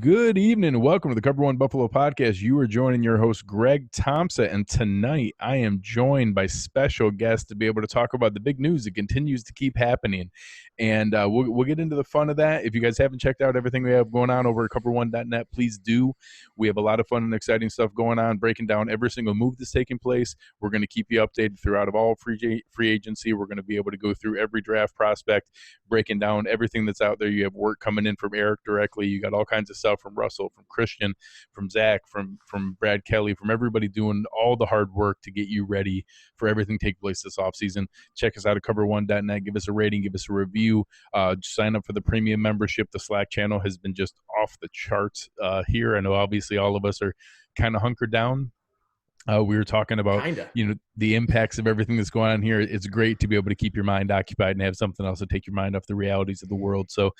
Good evening and welcome to the Cover One Buffalo podcast. You are joining your host, Greg Thompson, and tonight I am joined by special guests to be able to talk about the big news that continues to keep happening. And we'll get into the fun of that. If you guys haven't checked out everything we have going on over at cover1.net, please do. We have a lot of fun and exciting stuff going on, breaking down every single move that's taking place. We're going to keep you updated throughout of all free agency. We're going to be able to go through every draft prospect, breaking down everything that's out there. You have work coming in from Eric directly. You got all kinds of stuff from Russell, from Christian, from Zach, from Brad Kelly, from everybody doing all the hard work to get you ready for everything take place this offseason. Check us out at cover1.net. Give us a rating, give us a review. Sign up for the premium membership. The Slack channel has been just off the charts here. I know obviously all of us are kind of hunkered down. We were talking about, the impacts of everything that's going on here. It's great to be able to keep your mind occupied and have something else to take your mind off the realities of the world. So,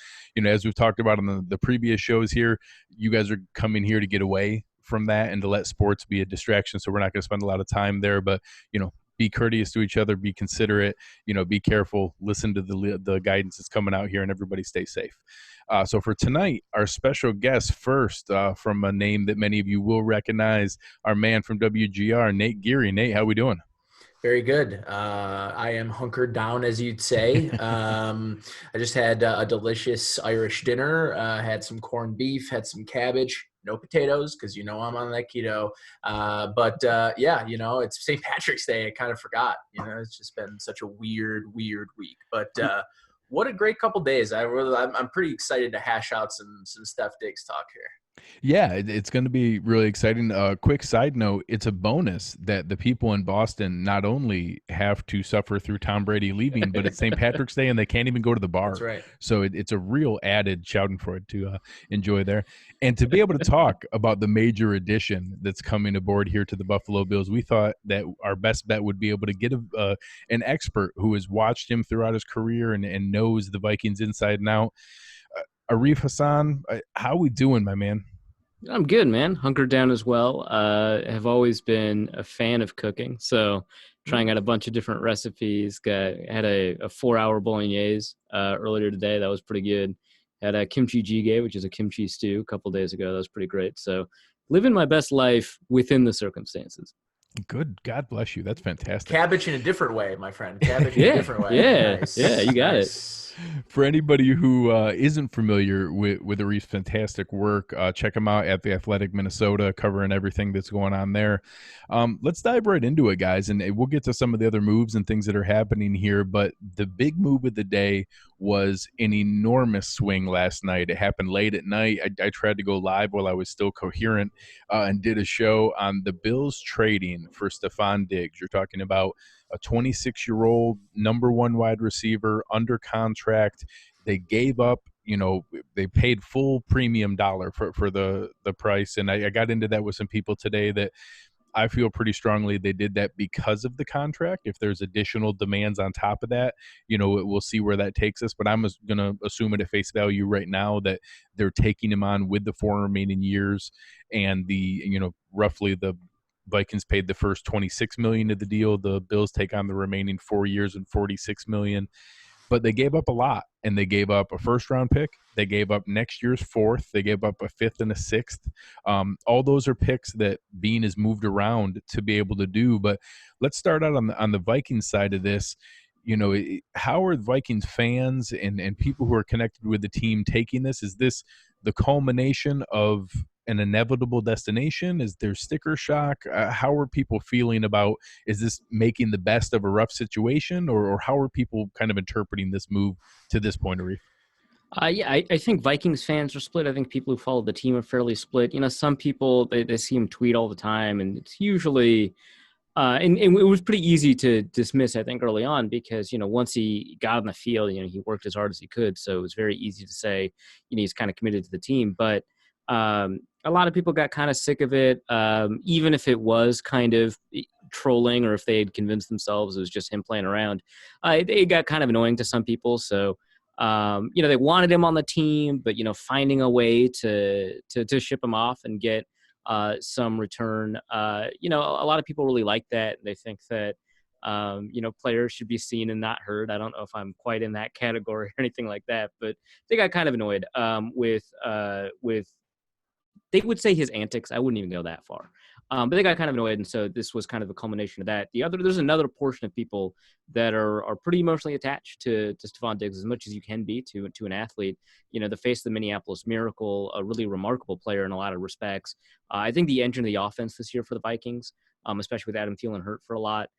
as we've talked about on the previous shows here, you guys are coming here to get away from that and to let sports be a distraction. So we're not going to spend a lot of time there, but, be courteous to each other, be considerate, be careful, listen to the guidance that's coming out here, and everybody stay safe. So for tonight, our special guest first from a name that many of you will recognize, our man from WGR, Nate Geary. Nate, how we doing? Very good. I am hunkered down, as you'd say. I just had a delicious Irish dinner, had some corned beef, had some cabbage, no potatoes because I'm on that keto. But it's St. Patrick's Day. I kind of forgot. It's just been such a weird week. But what a great couple days. I'm pretty excited to hash out some Steph Diggs talk here. Yeah, it's going to be really exciting. Quick side note, it's a bonus that the people in Boston not only have to suffer through Tom Brady leaving, but it's St. Patrick's Day and they can't even go to the bar. That's right. So it's a real added Schadenfreude to enjoy there. And to be able to talk about the major addition that's coming aboard here to the Buffalo Bills, we thought that our best bet would be able to get an expert who has watched him throughout his career and knows the Vikings inside and out. Arif, Hasan, how we doing, my man? I'm good, man. Hunkered down as well. Have always been a fan of cooking, so trying out a bunch of different recipes. Had a 4-hour bolognese earlier today. That was pretty good. Had a kimchi jjigae, which is a kimchi stew, a couple days ago. That was pretty great. So living my best life within the circumstances. Good. God bless you. That's fantastic. Cabbage in a different way, my friend. Cabbage in a different way. Yeah. Nice. Yeah, you got it. For anybody who isn't familiar with Arif's fantastic work, check him out at The Athletic Minnesota, covering everything that's going on there. Let's dive right into it, guys, and we'll get to some of the other moves and things that are happening here. But the big move of the day was an enormous swing last night. It happened late at night. I tried to go live while I was still coherent and did a show on the Bills trading for Stefon Diggs. You're talking about a 26-year-old number one wide receiver under contract. They gave up, they paid full premium dollar for the price. And I got into that with some people today that I feel pretty strongly they did that because of the contract. If there's additional demands on top of that, we'll see where that takes us. But I'm going to assume it at face value right now that they're taking him on with the 4 remaining years and roughly the Vikings paid the first $26 million of the deal. The Bills take on the remaining 4 years and $46 million. But they gave up a lot, and they gave up a first-round pick. They gave up next year's 4th. They gave up a 5th and a 6th. All those are picks that Bean has moved around to be able to do. But let's start out on the Vikings side of this. How are Vikings fans and people who are connected with the team taking this? Is this the culmination of an inevitable destination? Is there sticker shock? How are people feeling about, is this making the best of a rough situation, or how are people kind of interpreting this move to this point, Arif? I think Vikings fans are split. I think people who follow the team are fairly split. Some people, they see him tweet all the time, and it's usually and it was pretty easy to dismiss, I think, early on because, once he got on the field, he worked as hard as he could. So it was very easy to say, he's kind of committed to the team. But a lot of people got kind of sick of it, even if it was kind of trolling or if they had convinced themselves it was just him playing around. It got kind of annoying to some people. So, they wanted him on the team, but, finding a way to ship him off and get some return. A lot of people really like that. They think that, players should be seen and not heard. I don't know if I'm quite in that category or anything like that, but they got kind of annoyed with they would say his antics. I wouldn't even go that far. But they got kind of annoyed, and so this was kind of a culmination of that. There's another portion of people that are pretty emotionally attached to Stefon Diggs as much as you can be to an athlete. The face of the Minneapolis Miracle, a really remarkable player in a lot of respects. I think the engine of the offense this year for the Vikings, especially with Adam Thielen hurt for a lot.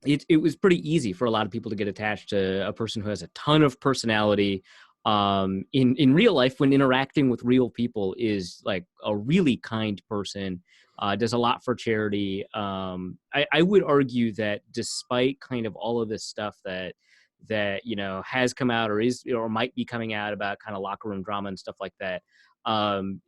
It was pretty easy for a lot of people to get attached to a person who has a ton of personality. In real life, when interacting with real people, is like a really kind person, does a lot for charity. I would argue that despite kind of all of this stuff that has come out or might be coming out about kind of locker room drama and stuff like that,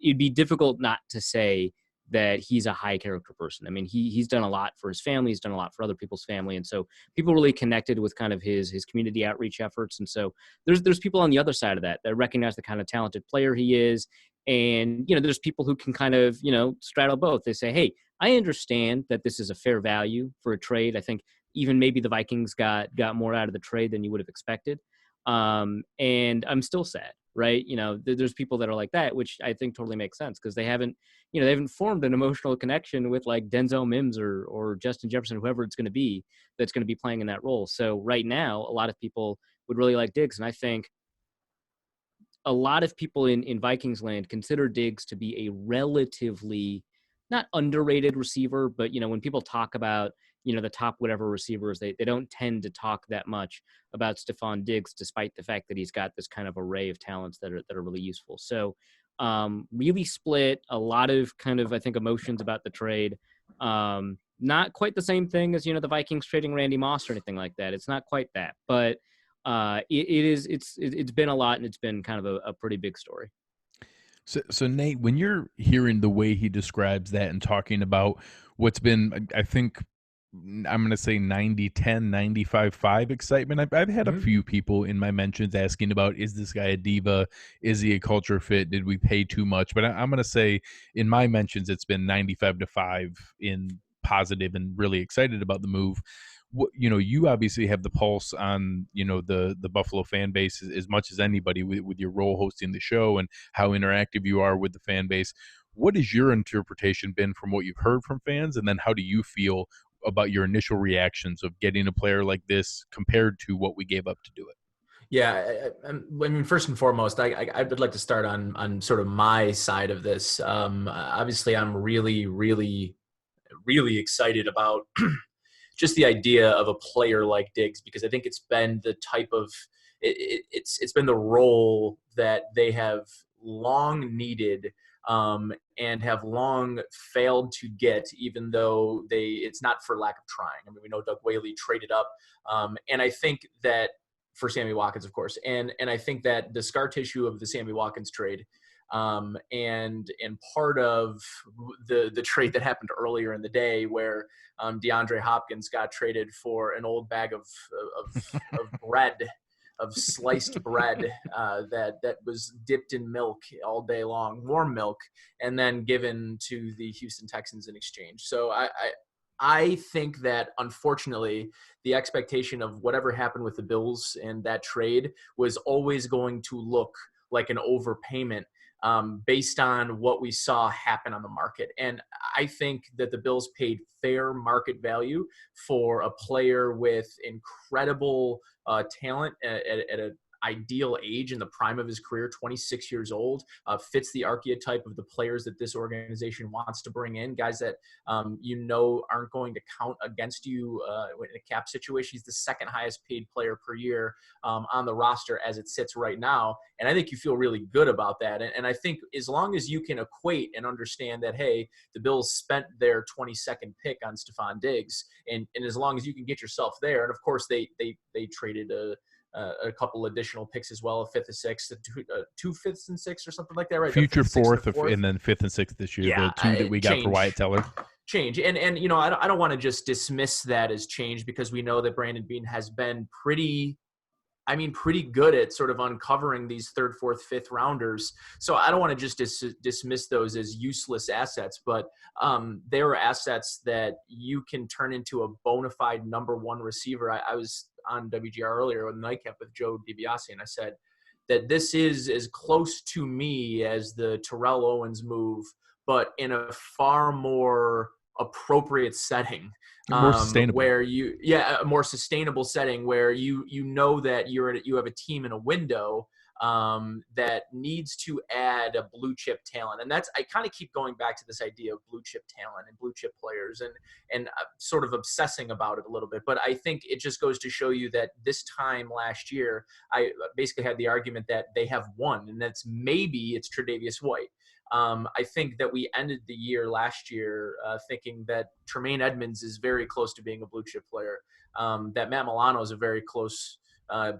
it'd be difficult not to say that he's a high character person. I mean, he's done a lot for his family. He's done a lot for other people's family. And so people really connected with kind of his community outreach efforts. And so there's people on the other side of that recognize the kind of talented player he is. And, there's people who can kind of, straddle both. They say, hey, I understand that this is a fair value for a trade. I think even maybe the Vikings got more out of the trade than you would have expected. And I'm still sad, right? There's people that are like that, which I think totally makes sense because they haven't formed an emotional connection with like Denzel Mims or Justin Jefferson, whoever it's going to be that's going to be playing in that role. So right now, a lot of people would really like Diggs. And I think a lot of people in Vikings land consider Diggs to be a relatively not underrated receiver, but when people talk about the top whatever receivers, they don't tend to talk that much about Stefon Diggs, despite the fact that he's got this kind of array of talents that are really useful. So really split, a lot of kind of I think emotions about the trade. Not quite the same thing as the Vikings trading Randy Moss or anything like that. It's not quite that, but it's been a lot, and it's been kind of a pretty big story. So Nate, when you're hearing the way he describes that and talking about what's been, I think I'm going to say 90-10, 95-5 excitement. I've had a few people in my mentions asking about, is this guy a diva? Is he a culture fit? Did we pay too much? But I'm going to say in my mentions, it's been 95-5 in positive and really excited about the move. You obviously have the pulse on, the Buffalo fan base as much as anybody with your role hosting the show and how interactive you are with the fan base. What has your interpretation been from what you've heard from fans? And then how do you feel about your initial reactions of getting a player like this compared to what we gave up to do it? Yeah, I mean, first and foremost, I would like to start on sort of my side of this. Obviously, I'm really, really, really excited about just the idea of a player like Diggs, because I think it's been the type of it's been the role that they have long needed and have long failed to get, even though it's not for lack of trying. I mean, we know Doug Whaley traded up, and I think that for Sammy Watkins, of course, and I think that the scar tissue of the Sammy Watkins trade, and part of the trade that happened earlier in the day, where DeAndre Hopkins got traded for an old bag of bread, of sliced bread that was dipped in milk all day long, warm milk, and then given to the Houston Texans in exchange. So I think that, unfortunately, the expectation of whatever happened with the Bills and that trade was always going to look like an overpayment based on what we saw happen on the market. And I think that the Bills paid fair market value for a player with incredible talent at an ideal age in the prime of his career, 26 years old, fits the archetype of the players that this organization wants to bring in, guys that aren't going to count against you in a cap situation. He's the second highest paid player per year on the roster as it sits right now. And I think you feel really good about that. And I think as long as you can equate and understand that, hey, the Bills spent their 22nd pick on Stefon Diggs, and as long as you can get yourself there, and of course they traded a couple additional picks as well, a fifth, a sixth, two fifths and sixth or something like that, right? Future fourth, and then fifth and sixth this year. Yeah, the two that we got for Wyatt Teller. Change. And I don't want to just dismiss that as change, because we know that Brandon Beane has been pretty good at sort of uncovering these third, fourth, fifth rounders. So I don't want to just dismiss those as useless assets, but they are assets that you can turn into a bona fide number one receiver. I was on WGR earlier with Nightcap with Joe DiBiase, and I said, that this is as close to me as the Terrell Owens move, but in a far more appropriate setting, More sustainable. where a more sustainable setting where you know that you have a team in a window that needs to add a blue chip talent. And I kind of keep going back to this idea of blue chip talent and blue chip players and sort of obsessing about it a little bit. But I think it just goes to show you that this time last year, I basically had the argument that they have one, and it's Tre'Davious White. I think that we ended the year last year thinking that Tremaine Edmonds is very close to being a blue chip player, that Matt Milano is a very close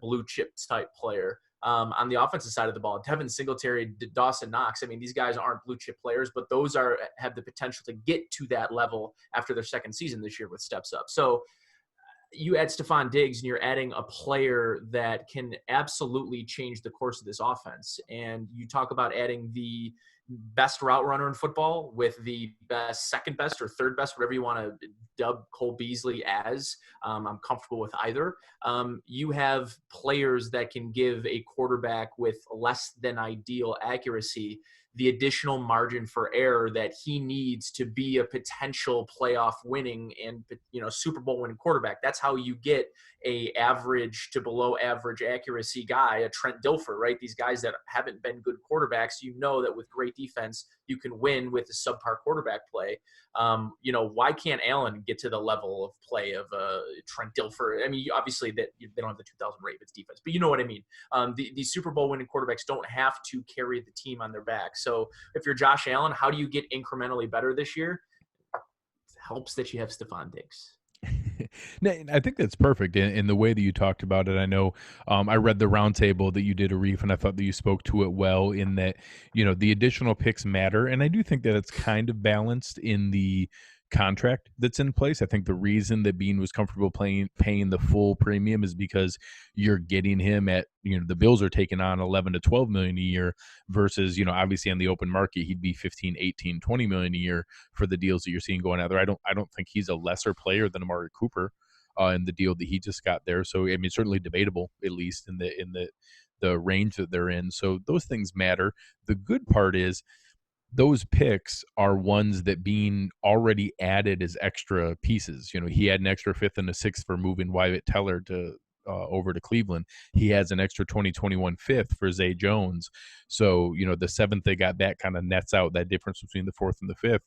blue chip type player. On the offensive side of the ball, Devin Singletary, Dawson Knox. I mean, these guys aren't blue chip players, but those have the potential to get to that level after their second season this year with steps up. So you add Stefon Diggs and you're adding a player that can absolutely change the course of this offense. And you talk about adding the best route runner in football with the best, second best or third best, whatever you want to dub Cole Beasley as. I'm comfortable with either. You have players that can give a quarterback with less than ideal accuracy the additional margin for error that he needs to be a potential playoff winning and Super Bowl winning quarterback. That's how you get a average to below average accuracy guy, a Trent Dilfer, right? These guys that haven't been good quarterbacks, that with great defense you can win with a subpar quarterback play. Why can't Allen get to the level of play of Trent Dilfer? I mean, obviously that they don't have the 2000 Ravens defense, but you know what I mean. The Super Bowl winning quarterbacks don't have to carry the team on their back. So if you're Josh Allen, how do you get incrementally better this year? It helps that you have Stefon Diggs. I think that's perfect in the way that you talked about it. I know I read the roundtable that you did, Arif, and I thought that you spoke to it well in that, the additional picks matter. And I do think that it's kind of balanced in the contract that's in place. I think the reason that Bean was comfortable paying the full premium is because you're getting him at, the Bills are taking on 11 to 12 million a year versus, obviously on the open market, he'd be 15, 18, 20 million a year for the deals that you're seeing going out there. I don't think he's a lesser player than Amari Cooper in the deal that he just got there. So, I mean, certainly debatable, at least in the range that they're in. So those things matter. The good part is those picks are ones that Bean already added as extra pieces. He had an extra fifth and a sixth for moving Wyatt Teller to over to Cleveland. He has an extra 2021 fifth for Zay Jones. So, the seventh they got back kind of nets out that difference between the fourth and the fifth.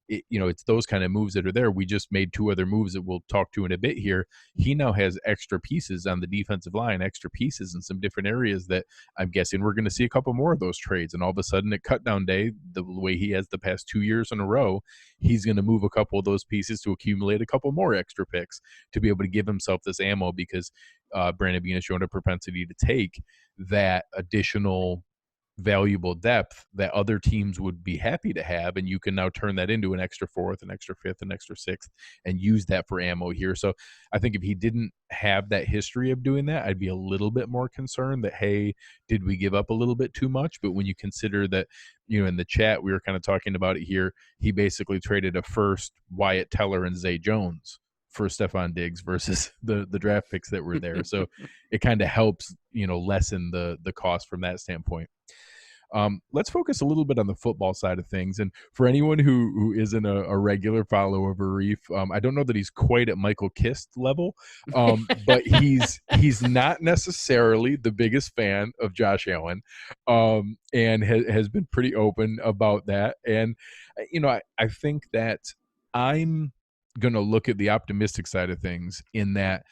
It's those kind of moves that are there. We just made two other moves that we'll talk to in a bit here. He now has extra pieces on the defensive line, extra pieces in some different areas that I'm guessing we're going to see a couple more of those trades. And all of a sudden at cut down day, the way he has the past 2 years in a row, he's going to move a couple of those pieces to accumulate a couple more extra picks to be able to give himself this ammo because Brandon Bean has shown a propensity to take that additional valuable depth that other teams would be happy to have, and you can now turn that into an extra fourth, an extra fifth, an extra sixth, and use that for ammo here. So I think if he didn't have that history of doing that, I'd be a little bit more concerned that, hey, did we give up a little bit too much? But when you consider that, in the chat, we were kind of talking about it here, he basically traded a first, Wyatt Teller, and Zay Jones for Stefon Diggs versus the draft picks that were there. So it kind of helps, lessen the cost from that standpoint. Let's focus a little bit on the football side of things. And for anyone who isn't a regular follower of Arif, I don't know that he's quite at Michael Kist level, but he's not necessarily the biggest fan of Josh Allen, and has been pretty open about that. And, I think that I'm going to look at the optimistic side of things in that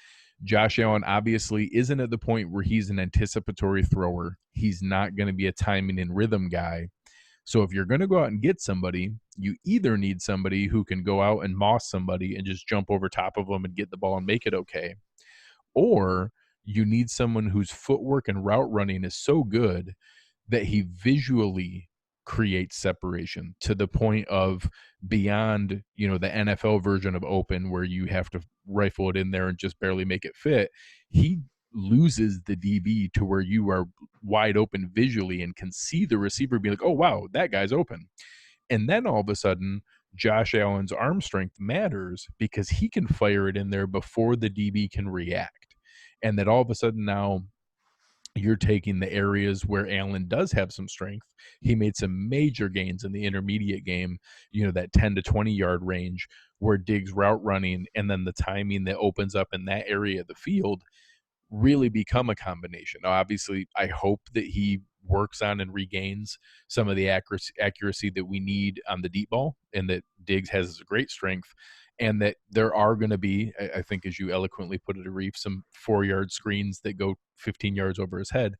Josh Allen obviously isn't at the point where he's an anticipatory thrower. He's not going to be a timing and rhythm guy. So if you're going to go out and get somebody, you either need somebody who can go out and moss somebody and just jump over top of them and get the ball and make it okay, or you need someone whose footwork and route running is so good that he visually creates separation to the point of beyond, the NFL version of open where you have to rifle it in there and just barely make it fit. He loses the DB to where you are wide open visually and can see the receiver be like, oh, wow, that guy's open. And then all of a sudden, Josh Allen's arm strength matters because he can fire it in there before the DB can react. And that all of a sudden now you're taking the areas where Allen does have some strength. He made some major gains in the intermediate game, that 10 to 20 yard range where Diggs route running and then the timing that opens up in that area of the field really become a combination. Now, obviously, I hope that he works on and regains some of the accuracy that we need on the deep ball, and that Diggs has great strength, and that there are going to be, I think, as you eloquently put it, Arif, some 4-yard screens that go 15 yards over his head.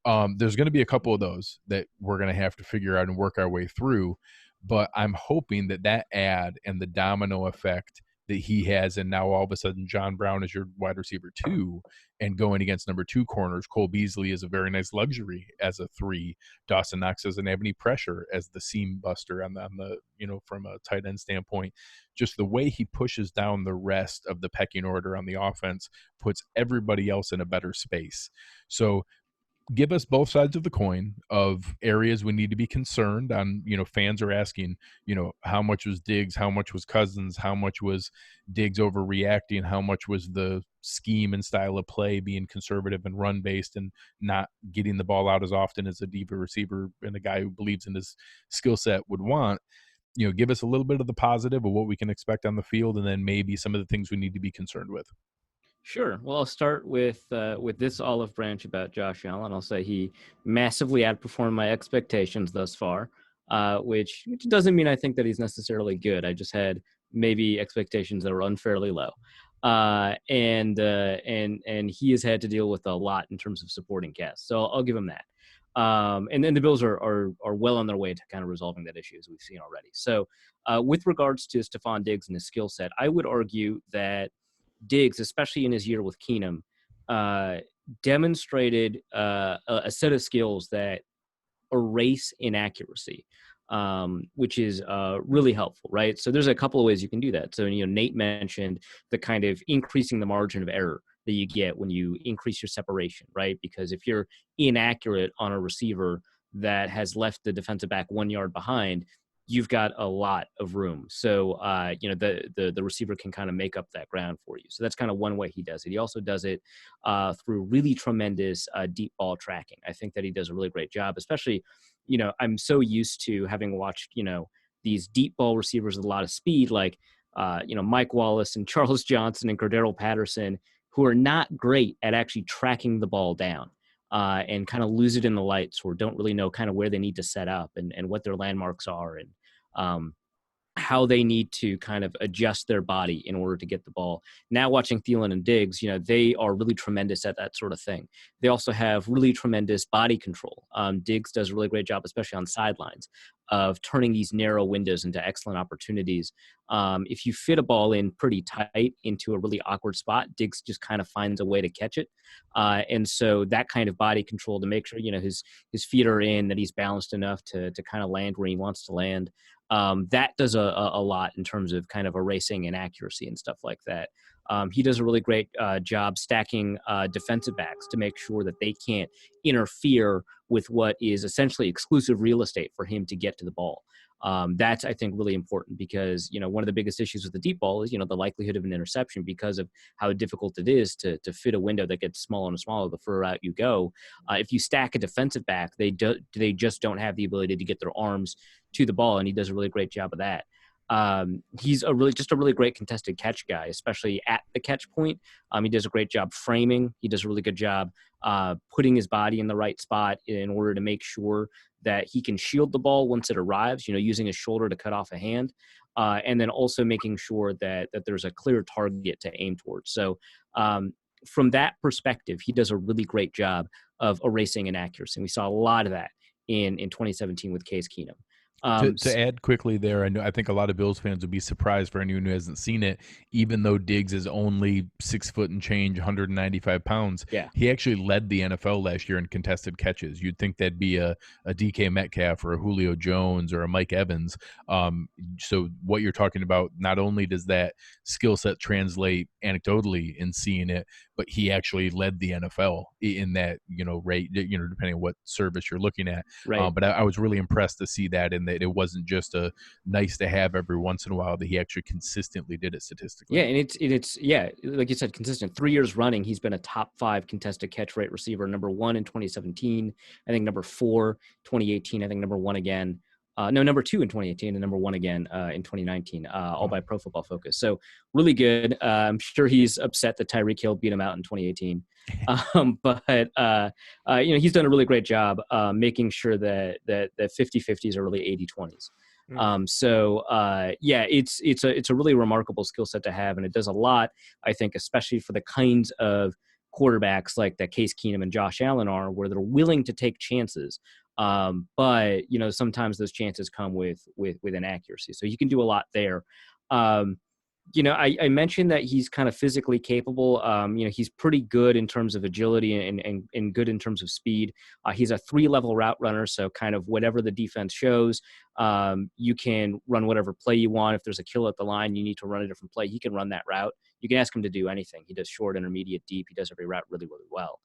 There's going to be a couple of those that we're going to have to figure out and work our way through. But I'm hoping that add and the domino effect that he has, and now all of a sudden John Brown is your wide receiver 2, and going against number 2 corners, Cole Beasley is a very nice luxury as a 3. Dawson Knox doesn't have any pressure as the seam buster on the from a tight end standpoint. Just the way he pushes down the rest of the pecking order on the offense puts everybody else in a better space. So give us both sides of the coin of areas we need to be concerned on. Fans are asking, how much was Diggs, how much was Cousins, how much was Diggs overreacting, how much was the scheme and style of play being conservative and run based and not getting the ball out as often as a diva receiver and a guy who believes in his skill set would want. Give us a little bit of the positive of what we can expect on the field, and then maybe some of the things we need to be concerned with. Sure. Well, I'll start with this olive branch about Josh Allen. I'll say he massively outperformed my expectations thus far, which doesn't mean I think that he's necessarily good. I just had maybe expectations that were unfairly low, and he has had to deal with a lot in terms of supporting cast. So I'll give him that. And then the Bills are well on their way to kind of resolving that issue, as we've seen already. So with regards to Stefon Diggs and his skill set, I would argue that Diggs, especially in his year with Keenum, demonstrated a set of skills that erase inaccuracy, which is really helpful, right? So there's a couple of ways you can do that. So, Nate mentioned the kind of increasing the margin of error that you get when you increase your separation, right? Because if you're inaccurate on a receiver that has left the defensive back 1 yard behind, you've got a lot of room. So, the receiver can kind of make up that ground for you. So that's kind of one way he does it. He also does it through really tremendous deep ball tracking. I think that he does a really great job, especially, I'm so used to having watched, these deep ball receivers with a lot of speed, like, Mike Wallace and Charles Johnson and Cordero Patterson, who are not great at actually tracking the ball down. And kind of lose it in the lights, or don't really know kind of where they need to set up and what their landmarks are, and how they need to kind of adjust their body in order to get the ball. Now watching Thielen and Diggs, they are really tremendous at that sort of thing. They also have really tremendous body control. Diggs does a really great job, especially on sidelines, of turning these narrow windows into excellent opportunities. If you fit a ball in pretty tight into a really awkward spot, Diggs just kind of finds a way to catch it. And so that kind of body control to make sure, his feet are in, that he's balanced enough to kind of land where he wants to land. That does a lot in terms of kind of erasing inaccuracy and stuff like that. He does a really great job stacking defensive backs to make sure that they can't interfere with what is essentially exclusive real estate for him to get to the ball. That's, I think, really important because, one of the biggest issues with the deep ball is, the likelihood of an interception because of how difficult it is to fit a window that gets smaller and smaller the further out you go. If you stack a defensive back, they just don't have the ability to get their arms to the ball, and he does a really great job of that. He's a really great contested catch guy, especially at the catch point. He does a great job framing. He does a really good job putting his body in the right spot in order to make sure that he can shield the ball once it arrives, using his shoulder to cut off a hand, and then also making sure that there's a clear target to aim towards. So from that perspective, he does a really great job of erasing inaccuracy. And we saw a lot of that in 2017 with Case Keenum. To add quickly there, I think a lot of Bills fans would be surprised for anyone who hasn't seen it, even though Diggs is only 6 foot and change, 195 pounds. Yeah. He actually led the NFL last year in contested catches. You'd think that'd be a DK Metcalf or a Julio Jones or a Mike Evans. So what you're talking about, not only does that skill set translate anecdotally in seeing it, but he actually led the NFL in that, rate, depending on what service you're looking at. Right. But I was really impressed to see that, and that it wasn't just a nice to have every once in a while, that he actually consistently did it statistically. Yeah, and it's like you said, consistent. 3 years running, he's been a top 5 contested catch rate receiver. Number 1 in 2017, I think number 4, 2018, I think number 1 again. Number 2 in 2018 and number 1 again in 2019, all by Pro Football Focus. So really good. I'm sure he's upset that Tyreek Hill beat him out in 2018. But he's done a really great job making sure that 50-50s are really 80-20s. It's a really remarkable skill set to have, and it does a lot, I think, especially for the kinds of quarterbacks like that Case Keenum and Josh Allen are, where they're willing to take chances. But sometimes those chances come with inaccuracy. So you can do a lot there. I mentioned that he's kind of physically capable. He's pretty good in terms of agility and good in terms of speed. He's a 3-level route runner, so kind of whatever the defense shows, you can run whatever play you want. If there's a kill at the line, you need to run a different play, he can run that route. You can ask him to do anything. He does short, intermediate, deep. He does every route really, really well.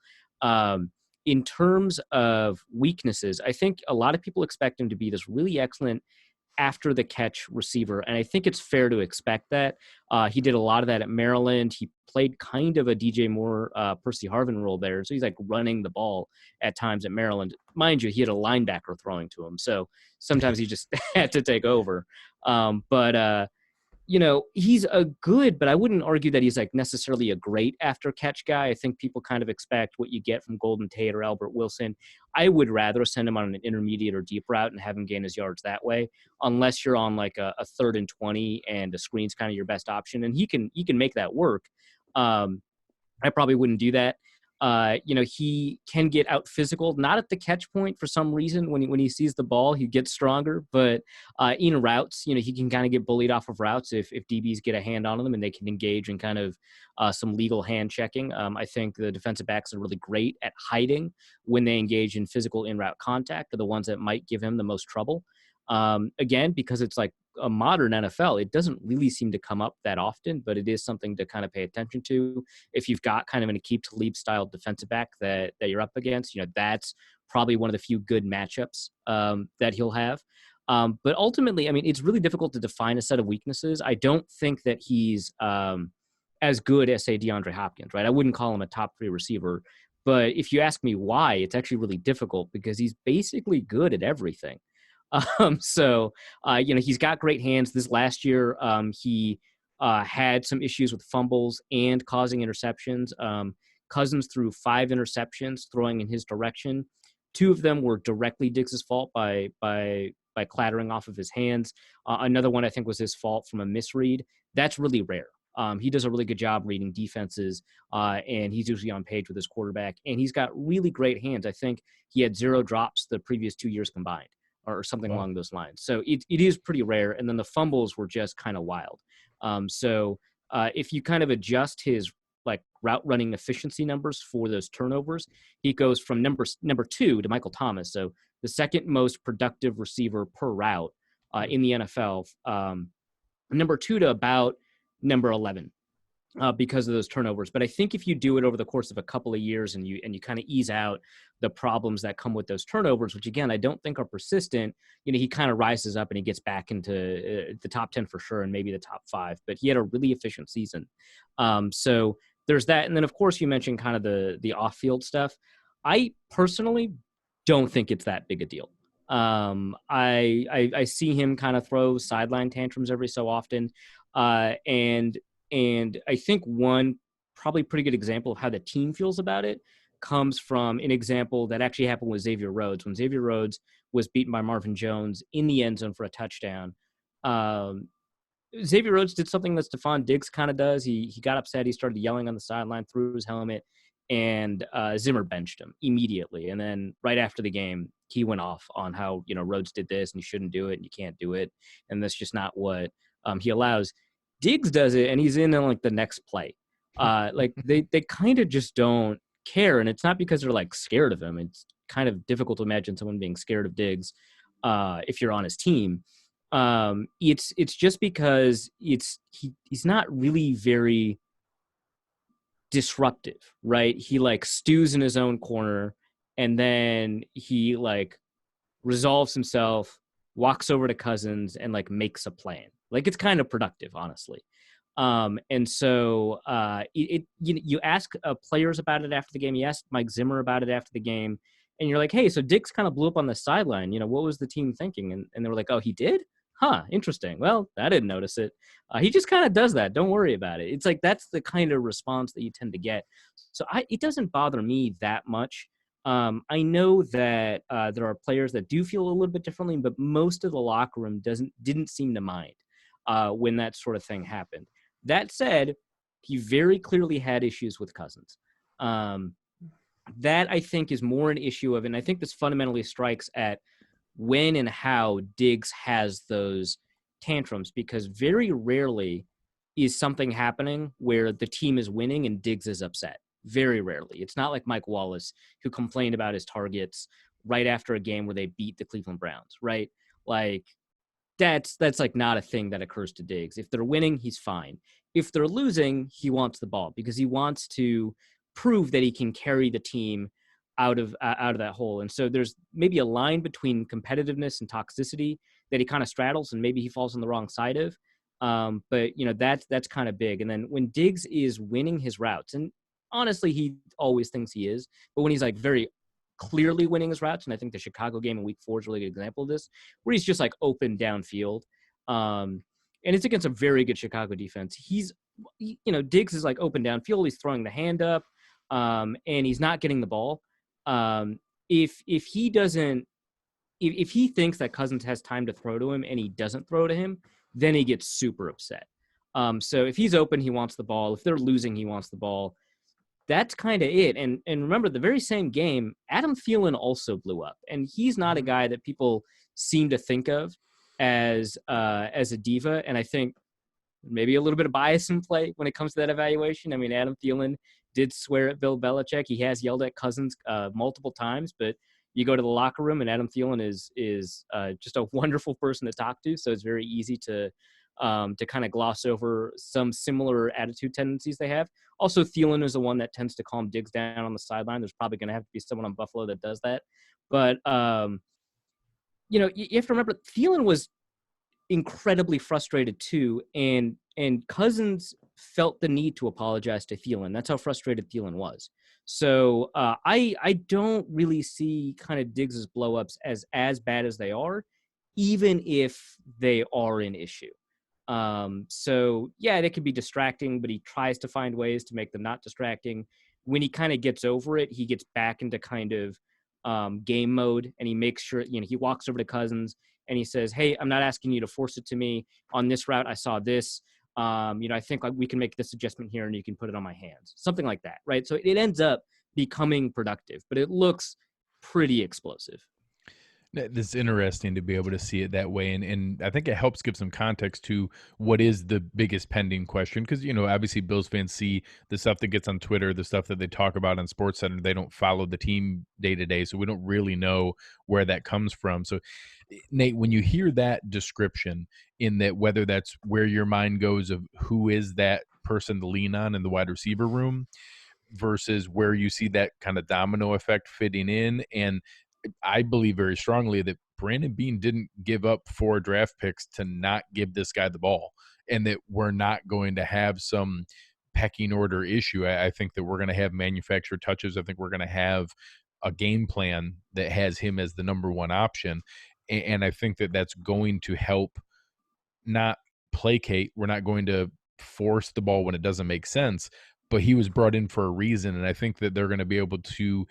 In terms of weaknesses, I think a lot of people expect him to be this really excellent after the catch receiver, and I think it's fair to expect that. He did a lot of that at Maryland. He played kind of a DJ Moore, Percy Harvin role there, so he's like running the ball at times at Maryland. Mind you, he had a linebacker throwing to him, so sometimes he just had to take over. He's a good, but I wouldn't argue that he's like necessarily a great after catch guy. I think people kind of expect what you get from Golden Tate or Albert Wilson. I would rather send him on an intermediate or deep route and have him gain his yards that way, unless you're on like a 3rd and 20 and a screen's kind of your best option. And he can make that work. I probably wouldn't do that. He can get out physical, not at the catch point for some reason. When he sees the ball, he gets stronger, but in routes, he can kind of get bullied off of routes if DBs get a hand on them and they can engage in kind of some legal hand checking. I think the defensive backs are really great at hiding when they engage in physical in-route contact, are the ones that might give him the most trouble. Again, because it's like a modern NFL, it doesn't really seem to come up that often, but it is something to kind of pay attention to. If you've got kind of an Aqib Talib style defensive back that you're up against, that's probably one of the few good matchups that he'll have. But ultimately, I mean, it's really difficult to define a set of weaknesses. I don't think that he's as good as, say, DeAndre Hopkins, right? I wouldn't call him a top 3 receiver. But if you ask me why, it's actually really difficult because he's basically good at everything. He's got great hands. This last year, he had some issues with fumbles and causing interceptions. Cousins threw 5 interceptions throwing in his direction. 2 of them were directly Diggs' fault by clattering off of his hands. Another one I think was his fault from a misread. That's really rare. He does a really good job reading defenses, and he's usually on page with his quarterback. And he's got really great hands. I think he had 0 drops the previous 2 years combined, or something along those lines. So it is pretty rare. And then the fumbles were just kind of wild. If you kind of adjust his like route running efficiency numbers for those turnovers, he goes from number 2 to Michael Thomas. So the second most productive receiver per route in the NFL, number 2 to about number 11. Because of those turnovers. But I think if you do it over the course of a couple of years and you kind of ease out the problems that come with those turnovers, which again, I don't think are persistent, he kind of rises up and he gets back into the top 10 for sure, and maybe the top 5, but he had a really efficient season. So there's that. And then of course you mentioned kind of the off-field stuff. I personally don't think it's that big a deal. I see him kind of throw sideline tantrums every so often. And I think one probably pretty good example of how the team feels about it comes from an example that actually happened with Xavier Rhodes. When Xavier Rhodes was beaten by Marvin Jones in the end zone for a touchdown, Xavier Rhodes did something that Stefon Diggs kind of does. He got upset. He started yelling on the sideline, threw his helmet, and Zimmer benched him immediately. And then right after the game, he went off on how, Rhodes did this and you shouldn't do it and you can't do it. And that's just not what he allows. Diggs does it, and he's in on like the next play. They kind of just don't care, and it's not because they're like scared of him. It's kind of difficult to imagine someone being scared of Diggs if you're on his team. It's just because he's not really very disruptive, right? He like stews in his own corner, and then he like resolves himself, walks over to Cousins, and like makes a plan. Like it's kind of productive, honestly. And so you ask players about it after the game. You asked Mike Zimmer about it after the game, and you're like, hey, so Diggs kind of blew up on the sideline. What was the team thinking? And they were like, oh, he did? Huh, interesting. Well, I didn't notice it. He just kind of does that. Don't worry about it. It's like that's the kind of response that you tend to get. So it doesn't bother me that much. I know that there are players that do feel a little bit differently, but most of the locker room didn't seem to mind when that sort of thing happened. That said, he very clearly had issues with Cousins. That I think is more an issue of, and I think this fundamentally strikes at when and how Diggs has those tantrums, because very rarely is something happening where the team is winning and Diggs is upset. Very rarely. It's not like Mike Wallace, who complained about his targets right after a game where they beat the Cleveland Browns, right? Like that's like not a thing that occurs to Diggs. If they're winning, he's fine. If they're losing, he wants the ball because he wants to prove that he can carry the team out of that hole. And so there's maybe a line between competitiveness and toxicity that he kind of straddles, and maybe he falls on the wrong side of. But that's kind of big. And then when Diggs is winning his routes, and honestly, he always thinks he is, but when he's like very clearly winning his routes, and I think the Chicago game in Week 4 is a really good example of this, where he's just like open downfield, and it's against a very good Chicago defense. Diggs is like open downfield. He's throwing the hand up, and he's not getting the ball. If he doesn't, if he thinks that Cousins has time to throw to him and he doesn't throw to him, then he gets super upset. So if he's open, he wants the ball. If they're losing, he wants the ball. That's kind of it. And remember, the very same game, Adam Thielen also blew up, and he's not a guy that people seem to think of as a diva. And I think maybe a little bit of bias in play when it comes to that evaluation. I mean, Adam Thielen did swear at Bill Belichick. He has yelled at Cousins multiple times, but you go to the locker room and Adam Thielen is just a wonderful person to talk to. So it's very easy to kind of gloss over some similar attitude tendencies they have. Also, Thielen is the one that tends to calm Diggs down on the sideline. There's probably going to have to be someone on Buffalo that does that. But, you have to remember Thielen was incredibly frustrated too, and Cousins felt the need to apologize to Thielen. That's how frustrated Thielen was. So I don't really see kind of Diggs's blowups as bad as they are, even if they are an issue. So yeah, they could be distracting, but he tries to find ways to make them not distracting. When he kind of gets over it, he gets back into kind of game mode, and he makes sure, he walks over to Cousins and he says, hey, I'm not asking you to force it to me on this route. I saw this. I think like we can make this adjustment here and you can put it on my hands. Something like that, right? So it ends up becoming productive, but it looks pretty explosive. It's interesting to be able to see it that way, and I think it helps give some context to what is the biggest pending question, because obviously Bills fans see the stuff that gets on Twitter, the stuff that they talk about on SportsCenter. They don't follow the team day to day, so we don't really know where that comes from. So, Nate, when you hear that description, in that whether that's where your mind goes of who is that person to lean on in the wide receiver room versus where you see that kind of domino effect fitting in, and I believe very strongly that Brandon Beane didn't give up 4 draft picks to not give this guy the ball, and that we're not going to have some pecking order issue. I think that we're going to have manufactured touches. I think we're going to have a game plan that has him as the number one option. And I think that that's going to help not placate. We're not going to force the ball when it doesn't make sense, but he was brought in for a reason. And I think that they're going to be able to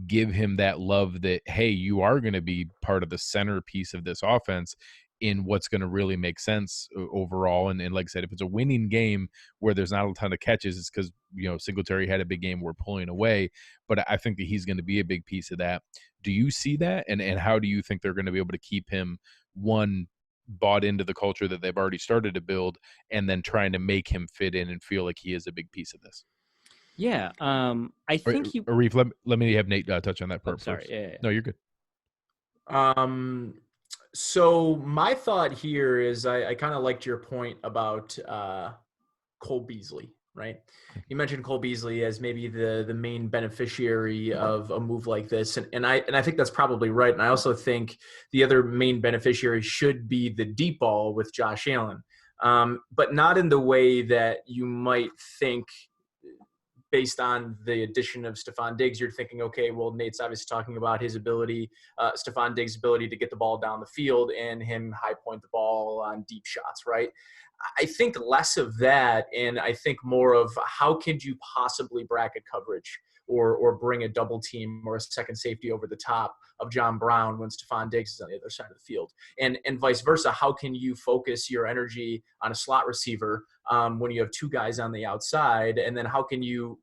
give him that love that, hey, you are going to be part of the centerpiece of this offense in what's going to really make sense overall. And like I said, if it's a winning game where there's not a ton of catches, it's because, Singletary had a big game, we're pulling away. But I think that he's going to be a big piece of that. Do you see that? And how do you think they're going to be able to keep him, one, bought into the culture that they've already started to build, and then trying to make him fit in and feel like he is a big piece of this? Yeah, I think he. Arif, let me have Nate touch on that part sorry, first. yeah. No, you're good. So my thought here is I kind of liked your point about Cole Beasley, right? You mentioned Cole Beasley as maybe the main beneficiary of a move like this, and I think that's probably right. And I also think the other main beneficiary should be the deep ball with Josh Allen, but not in the way that you might think based on the addition of Stefon Diggs. You're thinking, okay, well, Nate's obviously talking about his ability, Stefon Diggs' ability to get the ball down the field and him high point the ball on deep shots, right? I think less of that, and I think more of how could you possibly bracket coverage or bring a double team or a second safety over the top of John Brown when Stefon Diggs is on the other side of the field, and vice versa. How can you focus your energy on a slot receiver when you have two guys on the outside, and then how can you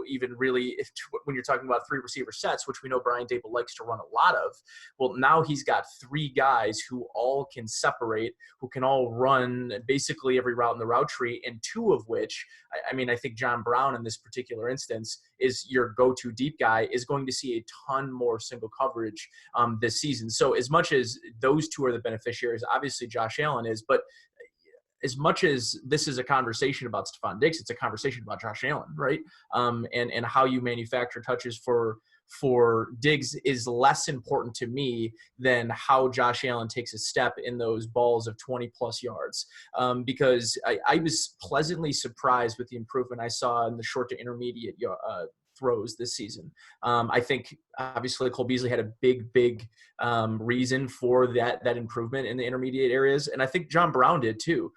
even really, when you're talking about three receiver sets, which we know Brian Dable likes to run a lot of, well, now he's got three guys who all can separate, who can all run basically every route in the route tree, and two of which, I think John Brown in this particular instance is your go-to deep guy, is going to see a ton more single coverage this season. So as much as those two are the beneficiaries, obviously Josh Allen is, but as much as this is a conversation about Stefon Diggs, it's a conversation about Josh Allen, right? And how you manufacture touches for Diggs is less important to me than how Josh Allen takes a step in those balls of 20-plus yards. Because I was pleasantly surprised with the improvement I saw in the short to intermediate throws this season. I think obviously Cole Beasley had a big reason for that improvement in the intermediate areas, and I think John Brown did too.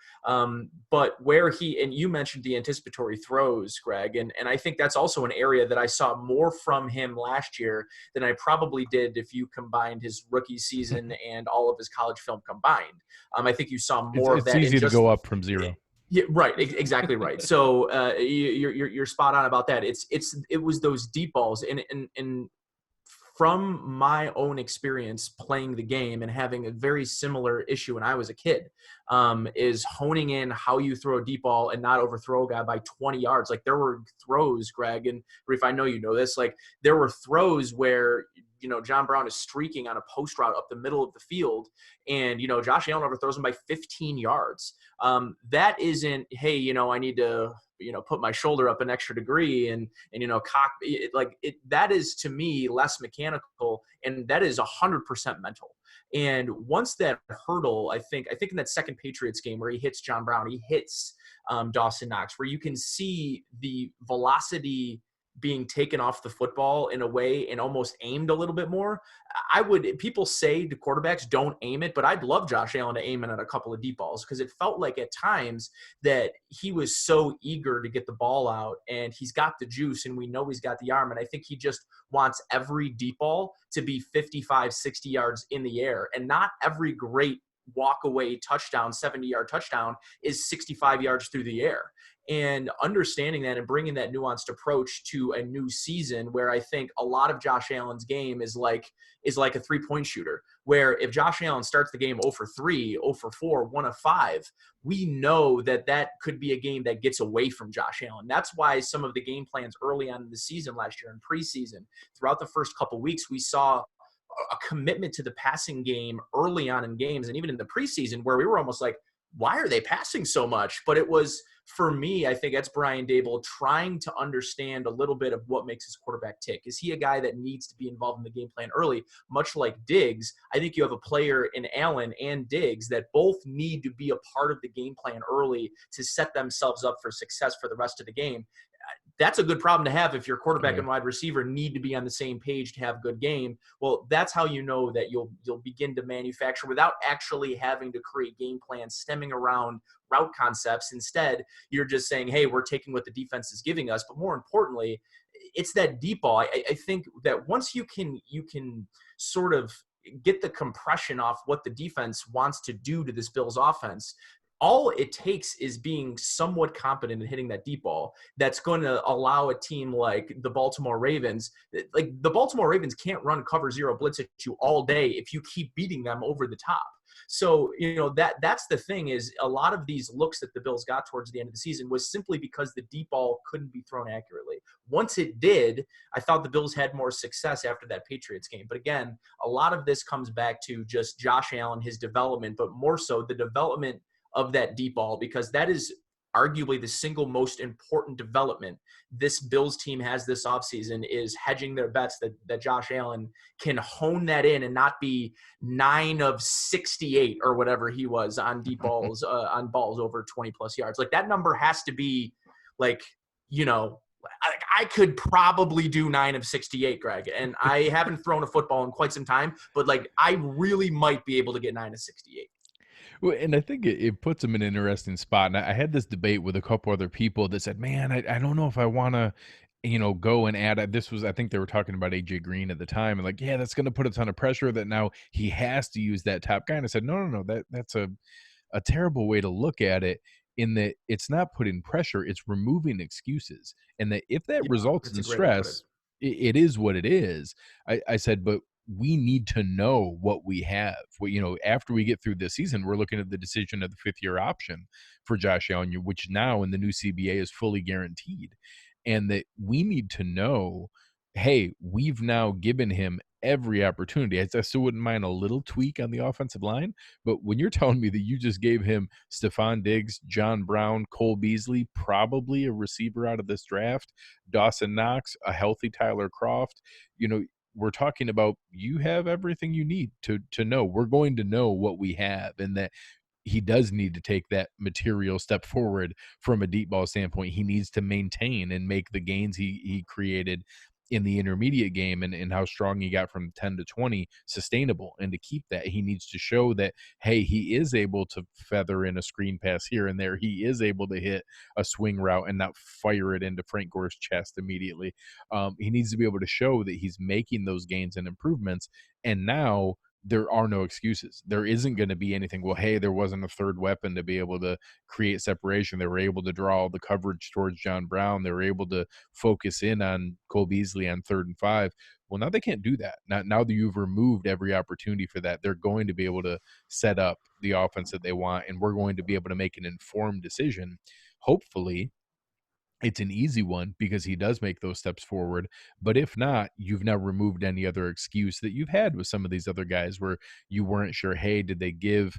But where and you mentioned the anticipatory throws, Greg, and I think that's also an area that I saw more from him last year than I probably did if you combined his rookie season and all of his college film combined. I think you saw more of that. It's easy to go up from zero. Yeah, right. Exactly right. So you're spot on about that. It was those deep balls, and from my own experience playing the game and having a very similar issue when I was a kid, is honing in how you throw a deep ball and not overthrow a guy by 20 yards. Like there were throws, Greg, and Arif, I know you know this, like there were throws where, John Brown is streaking on a post route up the middle of the field, and, Josh Allen overthrows him by 15 yards. That isn't, hey, I need to, put my shoulder up an extra degree and cock it, like it. That is to me less mechanical, and that is 100% mental. And once that hurdle, I think in that second Patriots game where he hits John Brown, he hits Dawson Knox, where you can see the velocity being taken off the football in a way and almost aimed a little bit more. People say to quarterbacks, don't aim it, but I'd love Josh Allen to aim it at a couple of deep balls, because it felt like at times that he was so eager to get the ball out, and he's got the juice and we know he's got the arm. And I think he just wants every deep ball to be 55, 60 yards in the air, and not every great walk away touchdown, 70-yard touchdown is 65 yards through the air. And understanding that and bringing that nuanced approach to a new season, where I think a lot of Josh Allen's game is like a 3-point shooter, where if Josh Allen starts the game 0 for 3, 0 for 4, 1 of 5, we know that could be a game that gets away from Josh Allen. That's why some of the game plans early on in the season last year in preseason, throughout the first couple weeks, we saw a commitment to the passing game early on in games, and even in the preseason, where we were almost like, why are they passing so much? But it was, for me, I think that's Brian Dable trying to understand a little bit of what makes his quarterback tick. Is he a guy that needs to be involved in the game plan early? Much like Diggs, I think you have a player in Allen and Diggs that both need to be a part of the game plan early to set themselves up for success for the rest of the game. That's a good problem to have if your quarterback and wide receiver need to be on the same page to have a good game. Well, that's how you know that you'll begin to manufacture without actually having to create game plans stemming around route concepts. Instead, you're just saying, hey, we're taking what the defense is giving us. But more importantly, it's that deep ball. I think that once you can sort of get the compression off what the defense wants to do to this Bills offense, all it takes is being somewhat competent in hitting that deep ball. That's going to allow a team like the Baltimore Ravens. Like the Baltimore Ravens can't run cover zero blitz at you all day if you keep beating them over the top. So, that's the thing, is a lot of these looks that the Bills got towards the end of the season was simply because the deep ball couldn't be thrown accurately. Once it did, I thought the Bills had more success after that Patriots game. But again, a lot of this comes back to just Josh Allen, his development, but more so the development of that deep ball, because that is arguably the single most important development this Bills team has this offseason is hedging their bets that Josh Allen can hone that in and not be 9 of 68 or whatever he was on deep balls, on balls over 20 plus yards. Like that number has to be like, you know, I could probably do 9 of 68, Greg, and I haven't thrown a football in quite some time, but like I really might be able to get 9 of 68. Well, and I think it puts him in an interesting spot. And I had this debate with a couple other people that said, man, I don't know if I want to, go and add. This was, I think they were talking about AJ Green at the time. And like, yeah, that's going to put a ton of pressure that now he has to use that top guy. And I said, no, that's a terrible way to look at it, in that it's not putting pressure, it's removing excuses. And that if that Yeah, results that's in a great way to put it. stress, it is what it is. I said, but we need to know what we have. After we get through this season, we're looking at the decision of the 5th-year option for Josh Allen, which now in the new CBA is fully guaranteed. And that we need to know, hey, we've now given him every opportunity. I still wouldn't mind a little tweak on the offensive line, but when you're telling me that you just gave him Stefon Diggs, John Brown, Cole Beasley, probably a receiver out of this draft, Dawson Knox, a healthy Tyler Kroft, we're talking about you have everything you need to know. We're going to know what we have, and that he does need to take that material step forward from a deep ball standpoint. He needs to maintain and make the gains he created in the intermediate game, and how strong he got from 10 to 20 sustainable. And to keep that, he needs to show that, hey, he is able to feather in a screen pass here and there. He is able to hit a swing route and not fire it into Frank Gore's chest immediately. He needs to be able to show that he's making those gains and improvements. And now there are no excuses. There isn't going to be anything, well, hey, there wasn't a third weapon to be able to create separation. They were able to draw all the coverage towards John Brown. They were able to focus in on Cole Beasley on 3rd and 5. Well, now they can't do that. Now that you've removed every opportunity for that, they're going to be able to set up the offense that they want, and we're going to be able to make an informed decision. Hopefully, it's an easy one because he does make those steps forward. But if not, you've now removed any other excuse that you've had with some of these other guys where you weren't sure, hey, did they give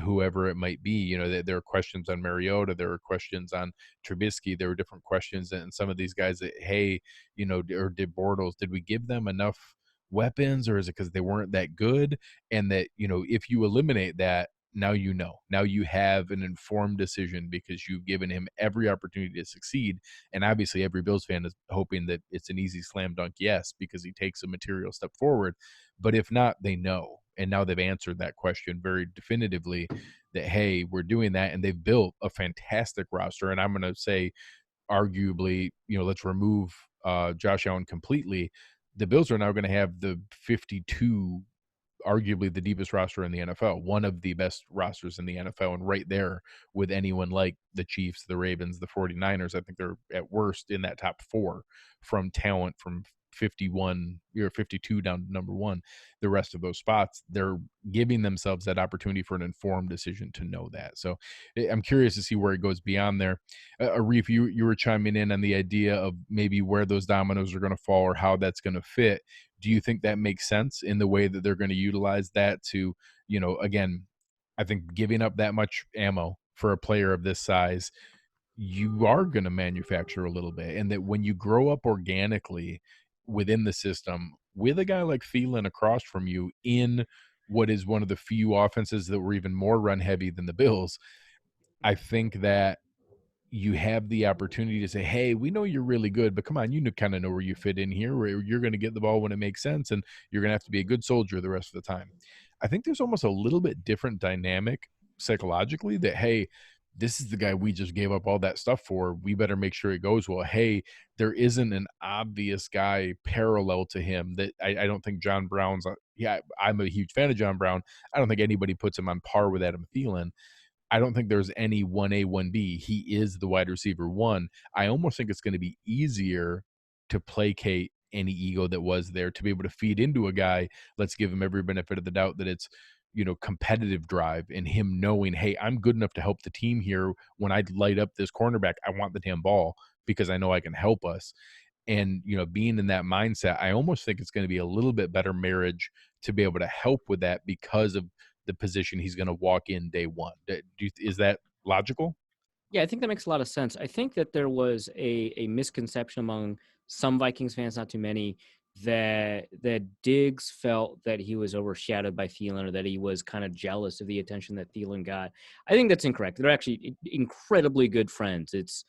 whoever it might be? There are questions on Mariota, there are questions on Trubisky, there were different questions, and some of these guys that, hey, or did Bortles, did we give them enough weapons, or is it because they weren't that good? And that, if you eliminate that, now you have an informed decision because you've given him every opportunity to succeed. And obviously every Bills fan is hoping that it's an easy slam dunk yes, because he takes a material step forward. But if not, they know. And now they've answered that question very definitively, that, hey, we're doing that. And they've built a fantastic roster. And I'm going to say, arguably, let's remove Josh Allen completely. The Bills are now going to have the 52, arguably the deepest roster in the NFL, one of the best rosters in the NFL, and right there with anyone like the Chiefs, the Ravens, the 49ers. I think they're at worst in that top 4 from talent, from 51 or 52 down to number 1. The rest of those spots, they're giving themselves that opportunity for an informed decision to know that. So I'm curious to see where it goes beyond there. Arif, you were chiming in on the idea of maybe where those dominoes are going to fall or how that's going to fit. Do you think that makes sense in the way that they're going to utilize that to, again, I think giving up that much ammo for a player of this size, you are going to manufacture a little bit, and that when you grow up organically within the system with a guy like Thielen across from you in what is one of the few offenses that were even more run heavy than the Bills, I think that you have the opportunity to say, hey, we know you're really good, but come on, kind of know where you fit in here, where you're going to get the ball when it makes sense, and you're going to have to be a good soldier the rest of the time. I think there's almost a little bit different dynamic psychologically that, hey, this is the guy we just gave up all that stuff for. We better make sure it goes well. Hey, there isn't an obvious guy parallel to him that I don't think John Brown's. Yeah, I'm a huge fan of John Brown. I don't think anybody puts him on par with Adam Thielen. I don't think there's any 1A, 1B. He is the wide receiver 1. I almost think it's going to be easier to placate any ego that was there, to be able to feed into a guy. Let's give him every benefit of the doubt that it's, competitive drive, and him knowing, hey, I'm good enough to help the team here. When I light up this cornerback, I want the damn ball because I know I can help us. And, being in that mindset, I almost think it's going to be a little bit better marriage to be able to help with that because of the position he's going to walk in day one. Is that logical? Yeah, I think that makes a lot of sense. I think that there was a misconception among some Vikings fans, not too many, that Diggs felt that he was overshadowed by Thielen or that he was kind of jealous of the attention that Thielen got. I think that's incorrect. They're actually incredibly good friends. It's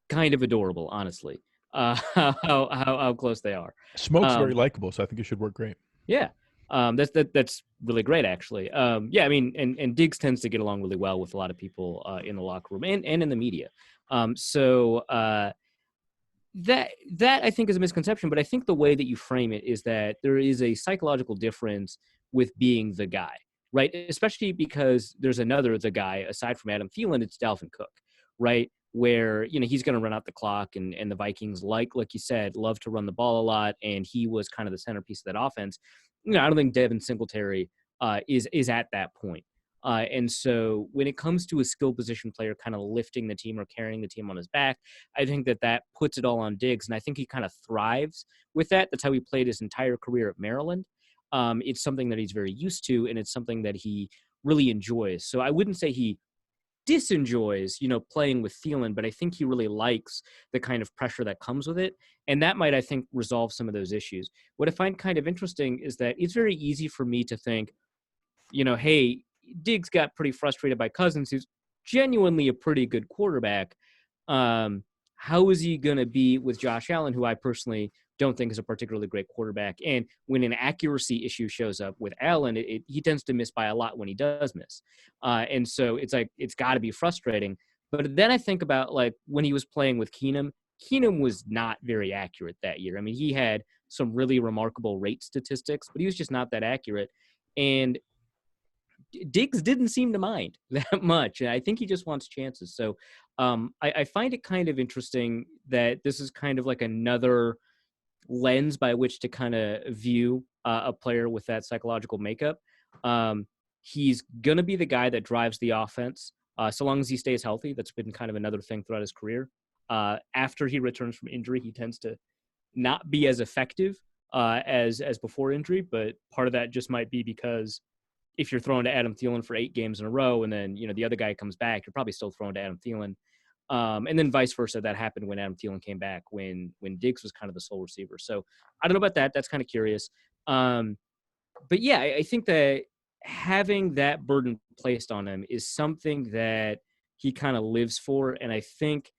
kind of adorable, honestly, how close they are. Smoke's very Um, likable, so I think it should work great. yeah. That's really great, actually. Yeah, I mean, and Diggs tends to get along really well with a lot of people in the locker room and in the media. That I think is a misconception, but I think the way that you frame it is that there is a psychological difference with being the guy, right? Especially because there's the guy aside from Adam Thielen, it's Dalvin Cook, right? Where he's going to run out the clock, and the Vikings, like you said, love to run the ball a lot, and he was kind of the centerpiece of that offense. I don't think Devin Singletary is at that point. And so when it comes to a skill position player kind of lifting the team or carrying the team on his back, I think that puts it all on Diggs. And I think he kind of thrives with that. That's how he played his entire career at Maryland. It's something that he's very used to, and it's something that he really enjoys. So I wouldn't say he disenjoys, playing with Thielen, but I think he really likes the kind of pressure that comes with it. And that might, I think, resolve some of those issues. What I find kind of interesting is that it's very easy for me to think, hey, Diggs got pretty frustrated by Cousins, who's genuinely a pretty good quarterback. How is he going to be with Josh Allen, who I personally don't think is a particularly great quarterback? And when an accuracy issue shows up with Allen, he tends to miss by a lot when he does miss. And so it's like, it's got to be frustrating. But then I think about like when he was playing with Keenum was not very accurate that year. I mean, he had some really remarkable rate statistics, but he was just not that accurate. And Diggs didn't seem to mind that much. I think he just wants chances. So I find it kind of interesting that this is kind of like another lens by which to kind of view a player with that psychological makeup. He's going to be the guy that drives the offense so long as he stays healthy. That's been kind of another thing throughout his career. After he returns from injury, he tends to not be as effective as before injury, but part of that just might be because if you're throwing to Adam Thielen for 8 games in a row and then, the other guy comes back, you're probably still throwing to Adam Thielen. And then vice versa. That happened when Adam Thielen came back, when Diggs was kind of the sole receiver. So I don't know about that. That's kind of curious. But yeah, I think that having that burden placed on him is something that he kind of lives for. And I think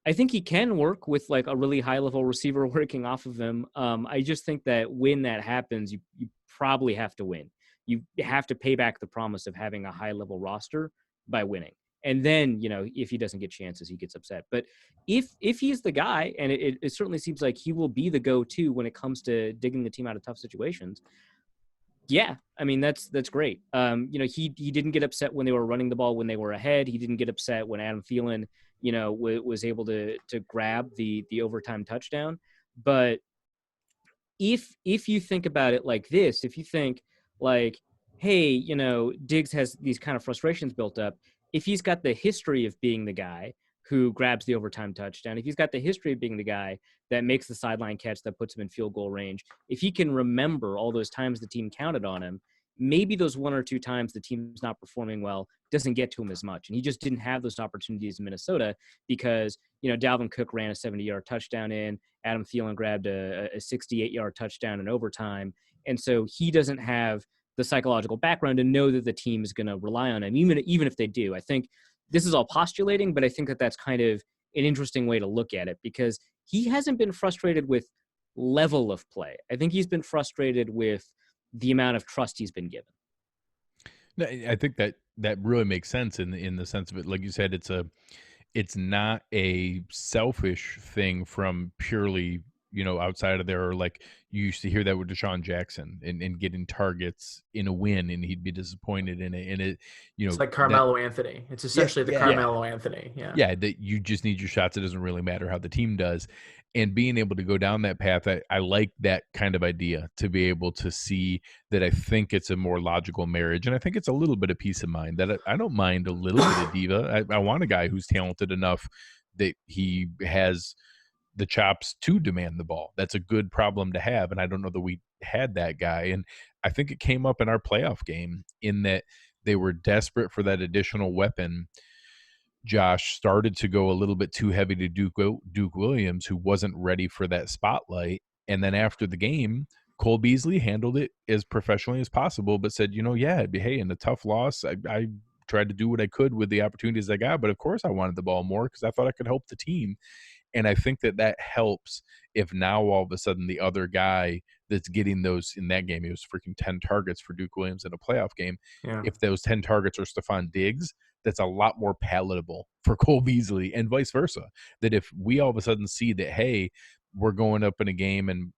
he can work with like a really high level receiver working off of him. I just think that when that happens, you probably have to win. You have to pay back the promise of having a high level roster by winning. And then, if he doesn't get chances, he gets upset. But if he's the guy, and it certainly seems like he will be the go-to when it comes to digging the team out of tough situations. Yeah, I mean, that's great. He didn't get upset when they were running the ball when they were ahead. He didn't get upset when Adam Thielen, was able to grab the overtime touchdown. But if you think about it like this, if you think like, hey, Diggs has these kind of frustrations built up. If he's got the history of being the guy who grabs the overtime touchdown, if he's got the history of being the guy that makes the sideline catch that puts him in field goal range, if he can remember all those times the team counted on him, maybe those 1 or 2 times the team's not performing well doesn't get to him as much. And he just didn't have those opportunities in Minnesota because, Dalvin Cook ran a 70-yard touchdown in, Adam Thielen grabbed a 68-yard touchdown in overtime. And so he doesn't have the psychological background to know that the team is going to rely on him, even if they do. I think this is all postulating, but I think that that's kind of an interesting way to look at it because he hasn't been frustrated with level of play. I think he's been frustrated with the amount of trust he's been given. No, I think that really makes sense in the sense of it. Like you said, it's not a selfish thing from purely, outside of there, or like you used to hear that with Deshaun Jackson and getting targets in a win and he'd be disappointed in it. And it's like Carmelo Anthony. It's essentially the Carmelo Anthony. Yeah. Yeah. That you just need your shots. It doesn't really matter how the team does. And being able to go down that path, I like that kind of idea, to be able to see that. I think it's a more logical marriage. And I think it's a little bit of peace of mind that I don't mind a little bit of diva. I want a guy who's talented enough that he has the chops to demand the ball. That's a good problem to have. And I don't know that we had that guy. And I think it came up in our playoff game in that they were desperate for that additional weapon Josh started to go a little bit too heavy to Duke Williams, who wasn't ready for that spotlight. And then after the game, Cole Beasley handled it as professionally as possible, but said, yeah, hey, in a tough loss, I tried to do what I could with the opportunities I got, but of course I wanted the ball more because I thought I could help the team. And I think that helps if now all of a sudden the other guy that's getting those in that game, he was freaking 10 targets for Duke Williams in a playoff game. Yeah. If those 10 targets are Stefon Diggs, that's a lot more palatable for Cole Beasley and vice versa. That if we all of a sudden see that, hey, we're going up in a game and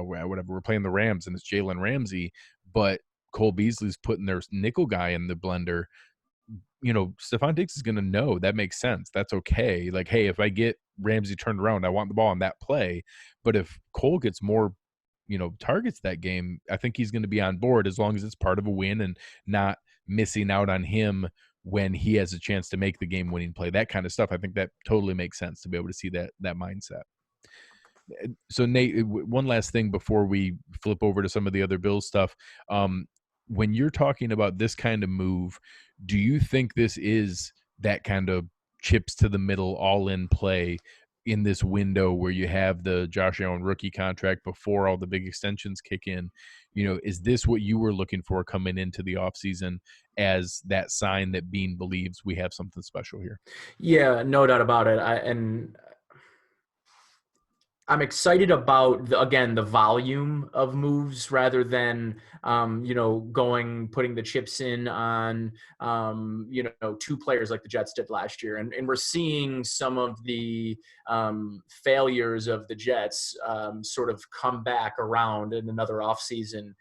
whatever, we're playing the Rams and it's Jalen Ramsey, but Cole Beasley's putting their nickel guy in the blender, Stefon Diggs is going to know that makes sense. That's okay. Like, hey, if I get Ramsey turned around, I want the ball on that play. But if Cole gets more, targets that game, I think he's going to be on board as long as it's part of a win and not missing out on him when he has a chance to make the game winning play. That kind of stuff. I think that totally makes sense to be able to see that mindset. So Nate, one last thing before we flip over to some of the other Bills stuff. When you're talking about this kind of move, do you think this is that kind of chips to the middle, all in play in this window where you have the Josh Allen rookie contract before all the big extensions kick in? Is this what you were looking for coming into the offseason as that sign that Bean believes we have something special here? Yeah, no doubt about it. I'm excited about the volume of moves rather than putting the chips in on two players like the Jets did last year, and we're seeing some of the failures of the Jets sort of come back around in another offseason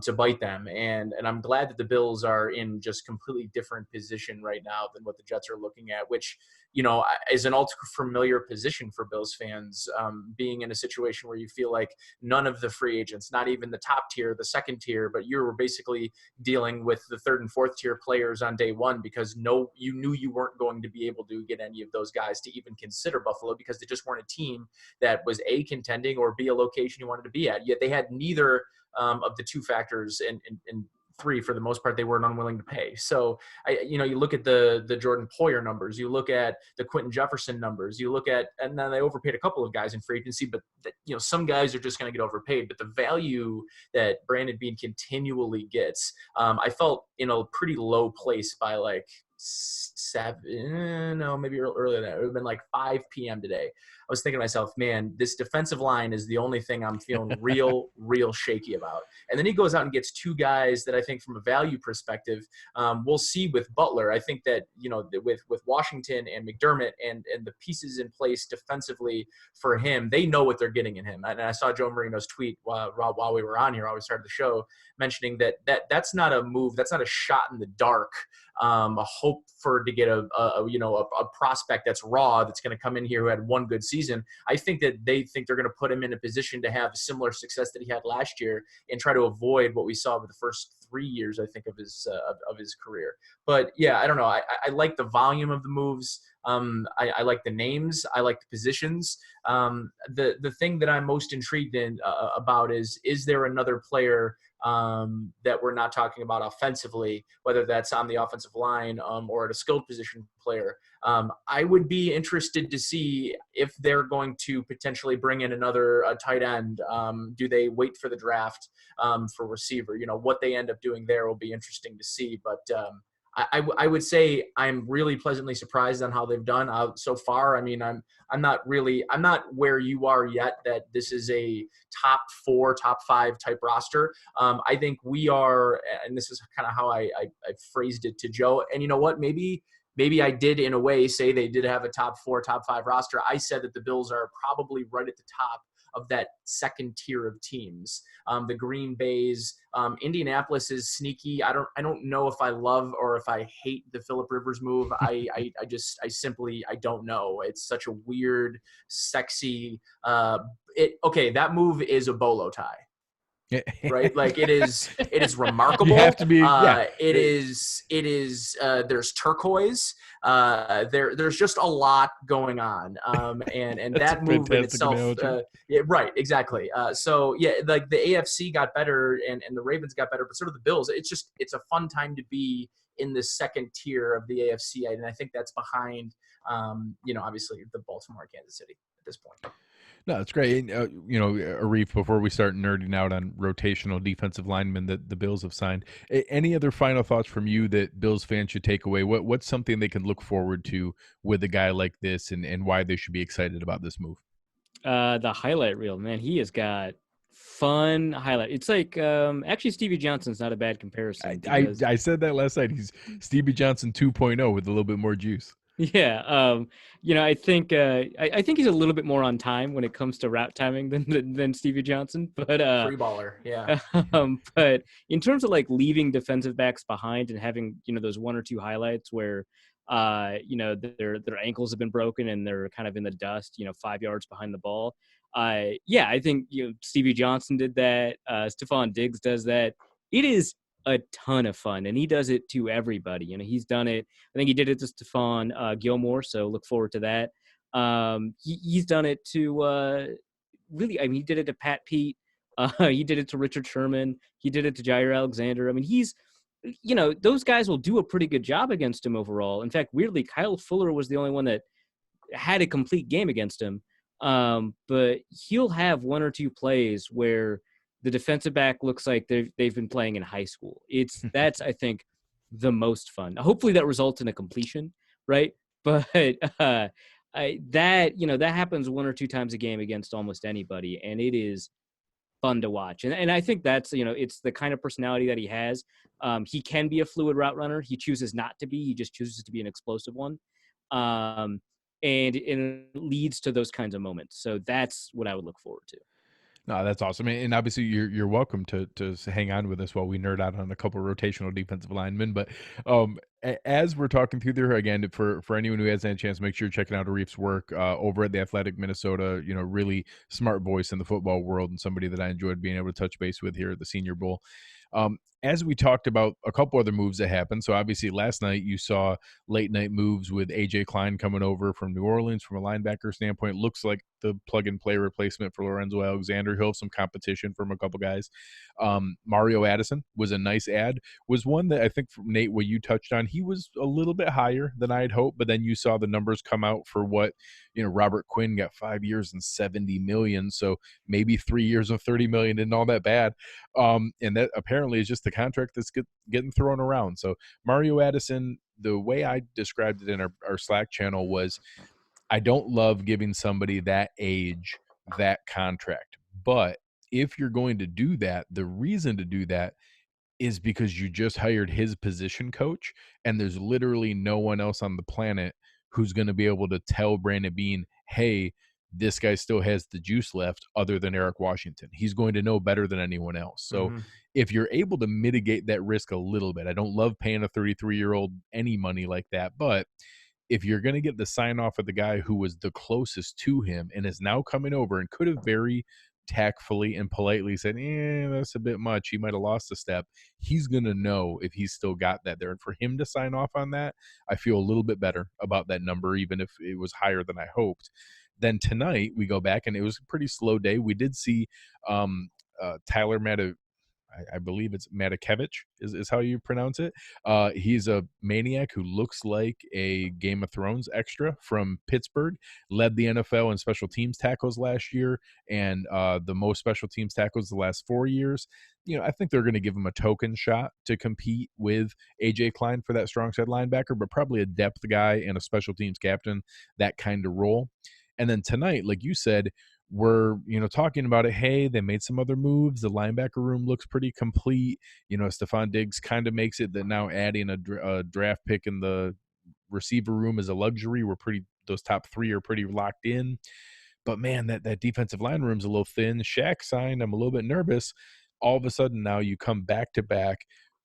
to bite them, and I'm glad that the Bills are in just completely different position right now than what the Jets are looking at, which is an ultra familiar position for Bills fans, being in a situation where you feel like none of the free agents, not even the top tier, the second tier, but you were basically dealing with the third and fourth tier players on day one because you knew you weren't going to be able to get any of those guys to even consider Buffalo because they just weren't a team that was A, contending, or B, a location you wanted to be at. Yet they had neither of the two factors, and three for the most part they weren't unwilling to pay. So you look at the Jordan Poyer numbers, you look at the Quintin Jefferson numbers, you look at, and then they overpaid a couple of guys in free agency, but some guys are just going to get overpaid. But the value that Brandon Beane continually gets, I felt in a pretty low place by like maybe earlier than that. It would have been like 5 p.m. today. I was thinking to myself, man, this defensive line is the only thing I'm feeling real shaky about. And then he goes out and gets two guys that I think from a value perspective, we'll see with Butler. I think that, with Washington and McDermott and the pieces in place defensively for him, they know what they're getting in him. And I saw Joe Marino's tweet while we were on here, while we started the show, mentioning that's not a move. That's not a shot in the dark. A hope to get a prospect that's raw, that's going to come in here who had one good season. I think that they think they're going to put him in a position to have similar success that he had last year and try to avoid what we saw with the first 3 years, I think, of his career. But yeah, I don't know. I like the volume of the moves. I like the names. I like the positions. The thing that I'm most intrigued about is there another player that we're not talking about offensively, whether that's on the offensive line or at a skilled position player. I would be interested to see if they're going to potentially bring in another tight end. Do they wait for the draft for receiver? What they end up doing there will be interesting to see. But I would say I'm really pleasantly surprised on how they've done so far. I mean, I'm not where you are yet, that this is a top 4, top 5 type roster. I think we are, and this is kind of how I phrased it to Joe. And you know what? Maybe I did in a way say they did have a top 4, top 5 roster. I said that the Bills are probably right at the top of that second tier of teams. The Green Bays, Indianapolis is sneaky. I don't know if I love or if I hate the Phillip Rivers move. I simply don't know. It's such a weird, sexy. That move is a bolo tie. right? Like it is You have remarkable. to be, yeah. It is there's turquoise. There's just a lot going on. And That's a that move in fantastic itself, analogy. yeah, right, exactly. So yeah, like the AFC got better and the Ravens got better, but sort of the Bills. It's a fun time to be in this second tier of the AFC, and I think that's behind, obviously the Baltimore, Kansas City at this point. No, it's great. And, Arif, before we start nerding out on rotational defensive linemen that the Bills have signed, any other final thoughts from you that Bills fans should take away? What's something they can look forward to with a guy like this, and why they should be excited about this move? The highlight reel, man, he has got fun highlight. It's like actually Stevie Johnson's not a bad comparison because I said that last night. He's Stevie Johnson 2.0 with a little bit more juice. yeah, I think I think he's a little bit more on time when it comes to route timing than Stevie Johnson, but Free baller, yeah. But in terms of like leaving defensive backs behind and having those one or two highlights where their ankles have been broken and they're kind of in the dust, 5 yards behind the ball. Yeah, I think Stevie Johnson did that. Stefon Diggs does that. It is a ton of fun, and he does it to everybody. He's done it. I think he did it to Stephon Gilmore, so look forward to that. He's done it to really. I mean, he did it to Pat Pete. He did it to Richard Sherman. He did it to Jair Alexander. I mean, he's those guys will do a pretty good job against him overall. In fact, weirdly, Kyle Fuller was the only one that had a complete game against him. But he'll have one or two plays where the defensive back looks like they've been playing in high school. That's I think the most fun. Hopefully that results in a completion, right? But that happens one or two times a game against almost anybody, and it is fun to watch. And I think that's it's the kind of personality that he has. He can be a fluid route runner. He chooses not to be. He just chooses to be an explosive one. And it leads to those kinds of moments. So that's what I would look forward to. No, that's awesome, and obviously you're welcome to hang on with us while we nerd out on a couple rotational defensive linemen. But as we're talking through there again, for anyone who hasn't had a chance, make sure you're checking out Arif's work over at the Athletic Minnesota. Really smart voice in the football world and somebody that I enjoyed being able to touch base with here at the Senior Bowl. As we talked about a couple other moves that happened. So obviously last night you saw late night moves with AJ Klein coming over from New Orleans from a linebacker standpoint. Looks like the plug and play replacement for Lorenzo Alexander. He'll have some competition from a couple guys. Mario Addison was a nice add, was one that I think, Nate, what you touched on, he was a little bit higher than I had hoped, but then you saw the numbers come out for what, Robert Quinn got 5 years and $70 million. So maybe 3 years and $30 million isn't all that bad. And that apparently is just the contract that's getting thrown around. So Mario Addison, the way I described it in our Slack channel was, I don't love giving somebody that age that contract. But if you're going to do that, the reason to do that is because you just hired his position coach, and there's literally no one else on the planet who's going to be able to tell Brandon Beane, hey, this guy still has the juice left other than Eric Washington. He's going to know better than anyone else. So if you're able to mitigate that risk a little bit, I don't love paying a 33-year-old any money like that, but if you're going to get the sign off of the guy who was the closest to him and is now coming over and could have very tactfully and politely said, that's a bit much, he might have lost a step, he's going to know if he's still got that there. And for him to sign off on that, I feel a little bit better about that number, even if it was higher than I hoped. Then tonight we go back and it was a pretty slow day. We did see Tyler I believe it's Matakevich is how you pronounce it. He's a maniac who looks like a Game of Thrones extra from Pittsburgh, led the NFL in special teams tackles last year and the most special teams tackles the last 4 years. I think they're going to give him a token shot to compete with AJ Klein for that strong side linebacker, but probably a depth guy and a special teams captain, that kind of role. And then tonight, like you said, we're talking about it. Hey, they made some other moves. The linebacker room looks pretty complete. Stefon Diggs kind of makes it that now adding a draft pick in the receiver room is a luxury. Those top three are pretty locked in. But man, that defensive line room's a little thin. Shaq signed. I'm a little bit nervous. All of a sudden now you come back to back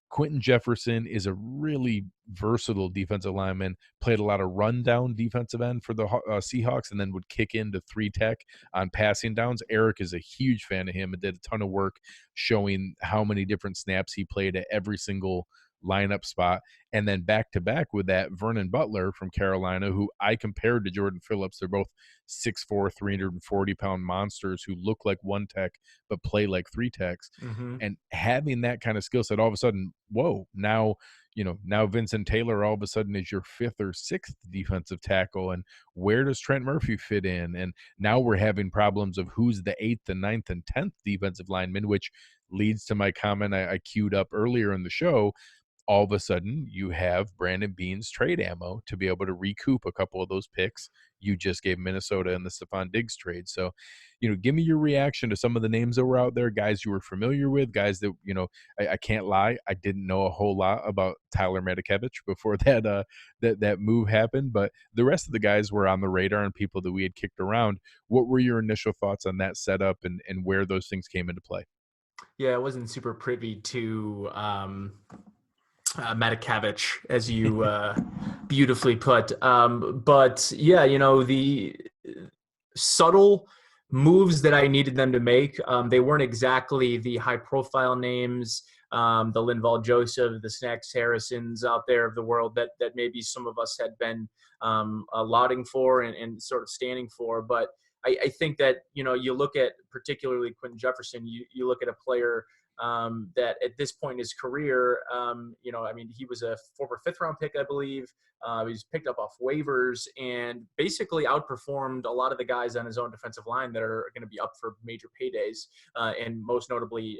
Quintin Jefferson is a really versatile defensive lineman, played a lot of rundown defensive end for the Seahawks, and then would kick into 3-tech on passing downs. Eric is a huge fan of him and did a ton of work showing how many different snaps he played at every single lineup spot. And then back to back with that, Vernon Butler from Carolina, who I compared to Jordan Phillips. They're both 6'4", 340-pound monsters who look like 1-tech but play like 3-techs. Mm-hmm. And having that kind of skill set, all of a sudden, whoa, now Vincent Taylor all of a sudden is your 5th or 6th defensive tackle. And where does Trent Murphy fit in? And now we're having problems of who's the 8th and 9th and 10th defensive lineman, which leads to my comment I queued up earlier in the show. All of a sudden, you have Brandon Beane's trade ammo to be able to recoup a couple of those picks you just gave Minnesota in the Stefon Diggs trade. So, give me your reaction to some of the names that were out there, guys you were familiar with, guys that, I can't lie, I didn't know a whole lot about Tyler Matakevich before that move happened, but the rest of the guys were on the radar and people that we had kicked around. What were your initial thoughts on that setup and where those things came into play? Yeah, I wasn't super privy to Matakevich, as you beautifully put. But yeah, the subtle moves that I needed them to make, they weren't exactly the high-profile names, the Linval Joseph, the Snacks Harrisons out there of the world that maybe some of us had been lauding for and sort of standing for. But I think that, you look at particularly Quintin Jefferson, you look at a player that at this point in his career, he was a former 5th-round pick, I believe. He was picked up off waivers and basically outperformed a lot of the guys on his own defensive line that are going to be up for major paydays, and most notably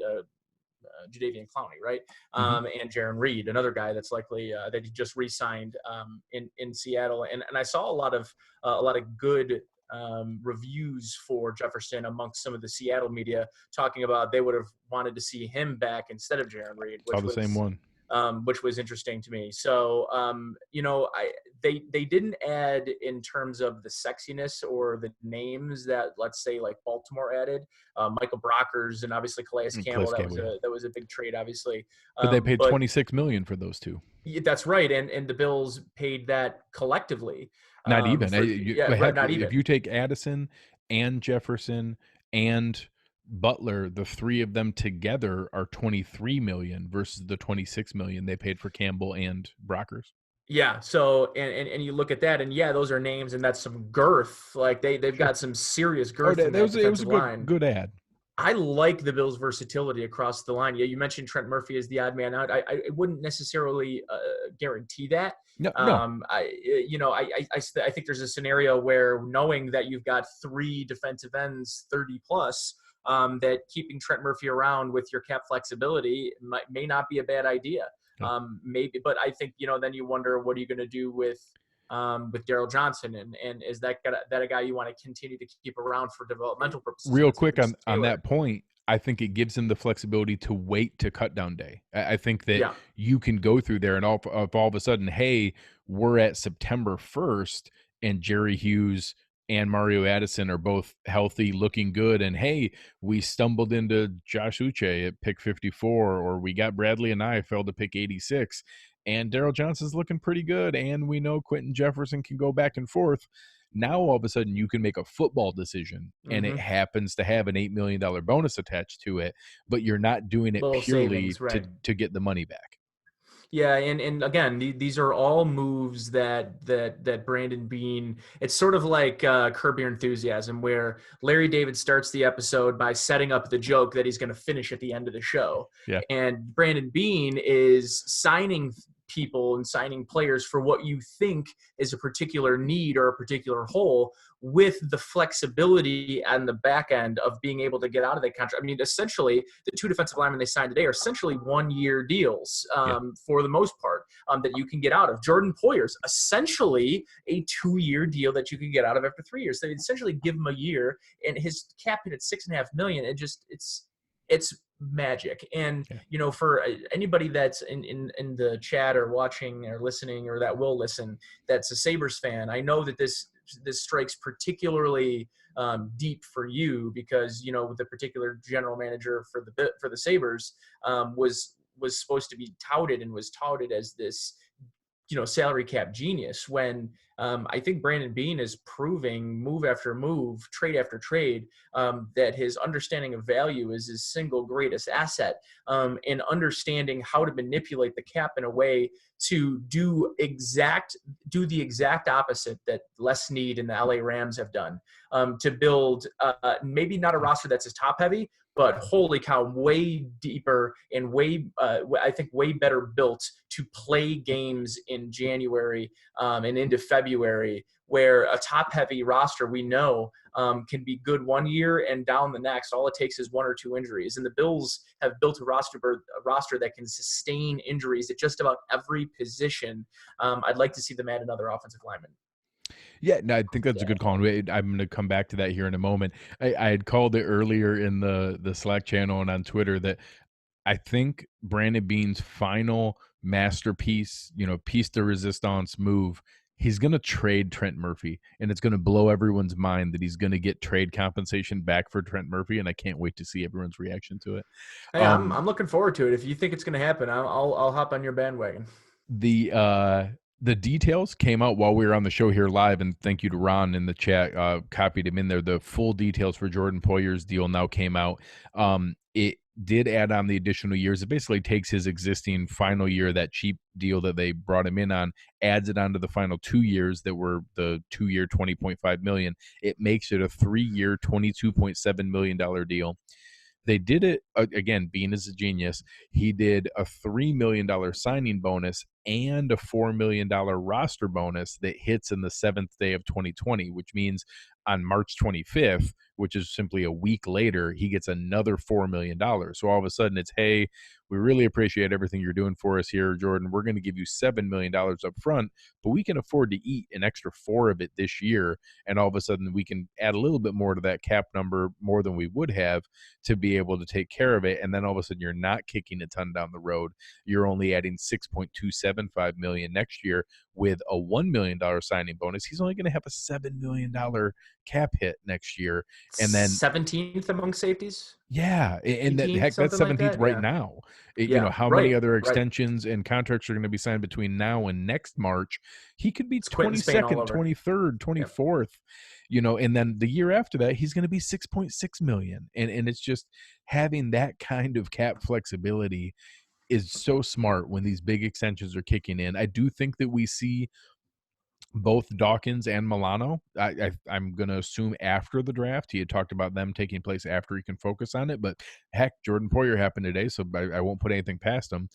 Jadeveon Clowney, right? And Jaron Reed, another guy that's likely that he just re-signed in Seattle. And I saw a lot of good reviews for Jefferson amongst some of the Seattle media, talking about they would have wanted to see him back instead of Jaron Reed, which was interesting to me. So, they didn't add in terms of the sexiness or the names that, let's say, like Baltimore added, Michael Brockers and obviously Calais Campbell. That was a big trade, obviously. But they paid $26 million for those two. That's right, and the Bills paid that collectively. Not even. Not even. If you take Addison and Jefferson and Butler, the three of them together are $23 million versus the $26 million they paid for Campbell and Brockers. Yeah. So, and you look at that, and yeah, those are names, and that's some girth. Like they've got some serious girth in that defensive line. Good ad. I like the Bills' versatility across the line. Yeah, you mentioned Trent Murphy as the odd man out. I wouldn't necessarily guarantee that. No. I think there's a scenario where, knowing that you've got 3 defensive ends 30 plus, that keeping Trent Murphy around with your cap flexibility may not be a bad idea. Maybe, but I think, then you wonder, what are you going to do with Daryl Johnson, and is that a guy you want to continue to keep around for developmental purposes? Real quick on that point, I think it gives him the flexibility to wait to cut down day. I think that you can go through there and all of a sudden, hey, we're at September 1st and Jerry Hughes and Mario Addison are both healthy, looking good. And hey, we stumbled into Josh Uche at pick 54, or we got Bradley and I fell to pick 86. And Daryl Johnson's looking pretty good. And we know Quintin Jefferson can go back and forth. Now, all of a sudden, you can make a football decision, and it happens to have an $8 million bonus attached to it, but you're not doing it purely to get the money back. Yeah, and again, these are all moves that Brandon Beane. It's sort of like Curb Your Enthusiasm, where Larry David starts the episode by setting up the joke that he's going to finish at the end of the show. Yeah. And Brandon Beane is signing people and signing players for what you think is a particular need or a particular hole, with the flexibility and the back end of being able to get out of that contract. I mean, essentially, the 2 defensive linemen they signed today are essentially 1-year deals for the most part, that you can get out of. Jordan Poyer's essentially a 2-year deal that you can get out of after 3 years. So they essentially give him a year, and his cap hit at $6.5 million. It's magic. And for anybody that's in the chat or watching or listening, or that will listen, that's a Sabres fan, I know that this strikes particularly deep for you, because the particular general manager for the Sabres was was supposed to be touted and was touted as this, salary cap genius, when I think Brandon Beane is proving move after move, trade after trade, that his understanding of value is his single greatest asset, in understanding how to manipulate the cap in a way to do the exact opposite that Les Snead and the LA Rams have done, to build maybe not a roster that's as top heavy, but holy cow, way deeper and I think way better built to play games in January and into February, where a top-heavy roster we know can be good one year and down the next. All it takes is one or two injuries, and the Bills have built a roster that can sustain injuries at just about every position. I'd like to see them add another offensive lineman. Yeah, no, I think that's a good call. I'm going to come back to that here in a moment. I had called it earlier in the Slack channel and on Twitter that I think Brandon Beane's final masterpiece, piece de resistance move, he's going to trade Trent Murphy, and it's going to blow everyone's mind that he's going to get trade compensation back for Trent Murphy, and I can't wait to see everyone's reaction to it. Hey, I'm looking forward to it. If you think it's going to happen, I'll hop on your bandwagon. The details came out while we were on the show here live, and thank you to Ron in the chat, copied him in there. The full details for Jordan Poyer's deal now came out. It did add on the additional years. It basically takes his existing final year, that cheap deal that they brought him in on, adds it onto the final 2 years that were the 2-year $20.5 million. It makes it a 3-year $22.7 million deal. They did it, again, Beane is a genius. He did a $3 million signing bonus and a $4 million roster bonus that hits in the 7th day of 2020, which means on March 25th, which is simply a week later, he gets another $4 million. So all of a sudden it's, hey, we really appreciate everything you're doing for us here, Jordan. We're going to give you $7 million up front, but we can afford to eat an extra 4 of it this year. And all of a sudden we can add a little bit more to that cap number, more than we would have, to be able to take care of it. And then all of a sudden you're not kicking a ton down the road. You're only adding $6.275 million next year with a $1 million signing bonus. He's only going to have a $7 million cap hit next year. And then 17th among safeties. Yeah, and that, 18th, heck, that's something like 17th that? right Yeah. now. How right, many other right. extensions and contracts are going to be signed between now and next March? He could be It's Quintin Spain all 22nd, over. 23rd, 24th, and then the year after that, he's going to be $6.6 million. And it's just having that kind of cap flexibility is so smart when these big extensions are kicking in. I do think that we see both Dawkins and Milano. I'm going to assume after the draft. He had talked about them taking place after he can focus on it, but heck, Jordan Poyer happened today, so I won't put anything past him.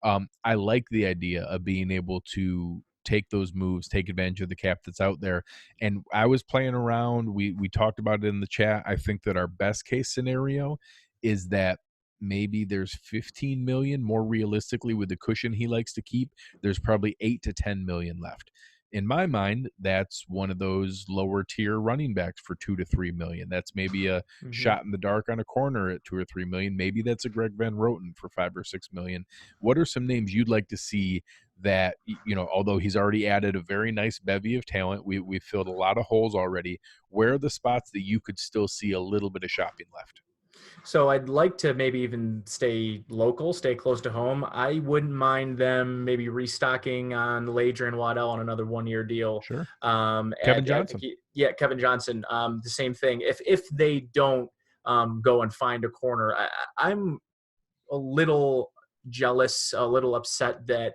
I like the idea of being able to take those moves, take advantage of the cap that's out there. And I was playing around. We talked about it in the chat. I think that our best case scenario is that maybe there's 15 million more realistically with the cushion he likes to keep. There's probably 8 to 10 million left. In my mind, that's one of those lower tier running backs for 2 to 3 million. That's maybe a shot in the dark on a corner at 2 or 3 million. Maybe that's a Greg Van Roten for 5 or 6 million. What are some names you'd like to see that, although he's already added a very nice bevy of talent, we've filled a lot of holes already. Where are the spots that you could still see a little bit of shopping left? So I'd like to maybe even stay local, stay close to home. I wouldn't mind them maybe restocking on Ladron Waddell on another 1-year deal. Sure. Kevin Johnson. Kevin Johnson. The same thing. If they don't go and find a corner, I'm a little jealous, a little upset that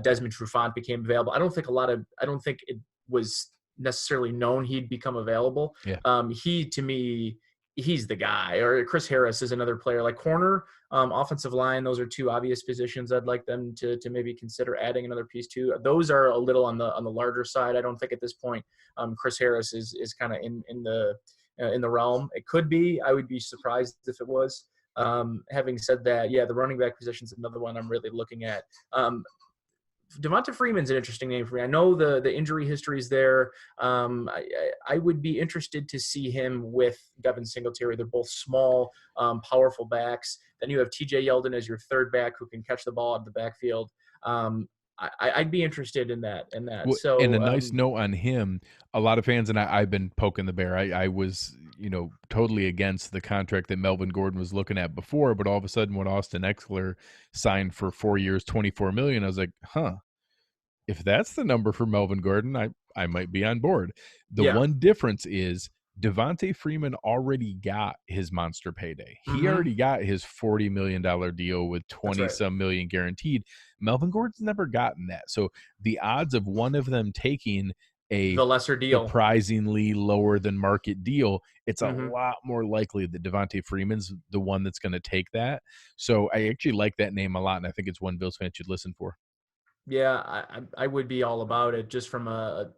Desmond Trufant became available. I don't think it was necessarily known he'd become available. Yeah. To me, he's the guy. Or Chris Harris is another player, like corner, offensive line. Those are two obvious positions I'd like them to maybe consider adding another piece to. Those are a little on the larger side. I don't think at this point Chris Harris is kind of in the realm. It could be. I would be surprised if it was. Having said that, the running back position is another one I'm really looking at. Devonta Freeman's an interesting name for me. I know the injury history is there. I would be interested to see him with Devin Singletary. They're both small, powerful backs. Then you have TJ Yeldon as your third back who can catch the ball out of the backfield. I'd be interested in that. Well, and a So nice note on him, a lot of fans, and I've been poking the bear. I was, totally against the contract that Melvin Gordon was looking at before, but all of a sudden when Austin Eckler signed for 4 years, 24 million, I was like, huh, if that's the number for Melvin Gordon, I might be on board. The yeah, one difference is Devontae Freeman already got his monster payday. He hmm already got his $40 million deal with that's 20 right. some million guaranteed. Melvin Gordon's never gotten that. So the odds of one of them taking a The lesser deal. surprisingly lower than market deal, it's a hmm lot more likely that Devontae Freeman's the one that's going to take that. So I actually like that name a lot, and I think it's one Bills fan should listen for. Yeah, I would be all about it just from a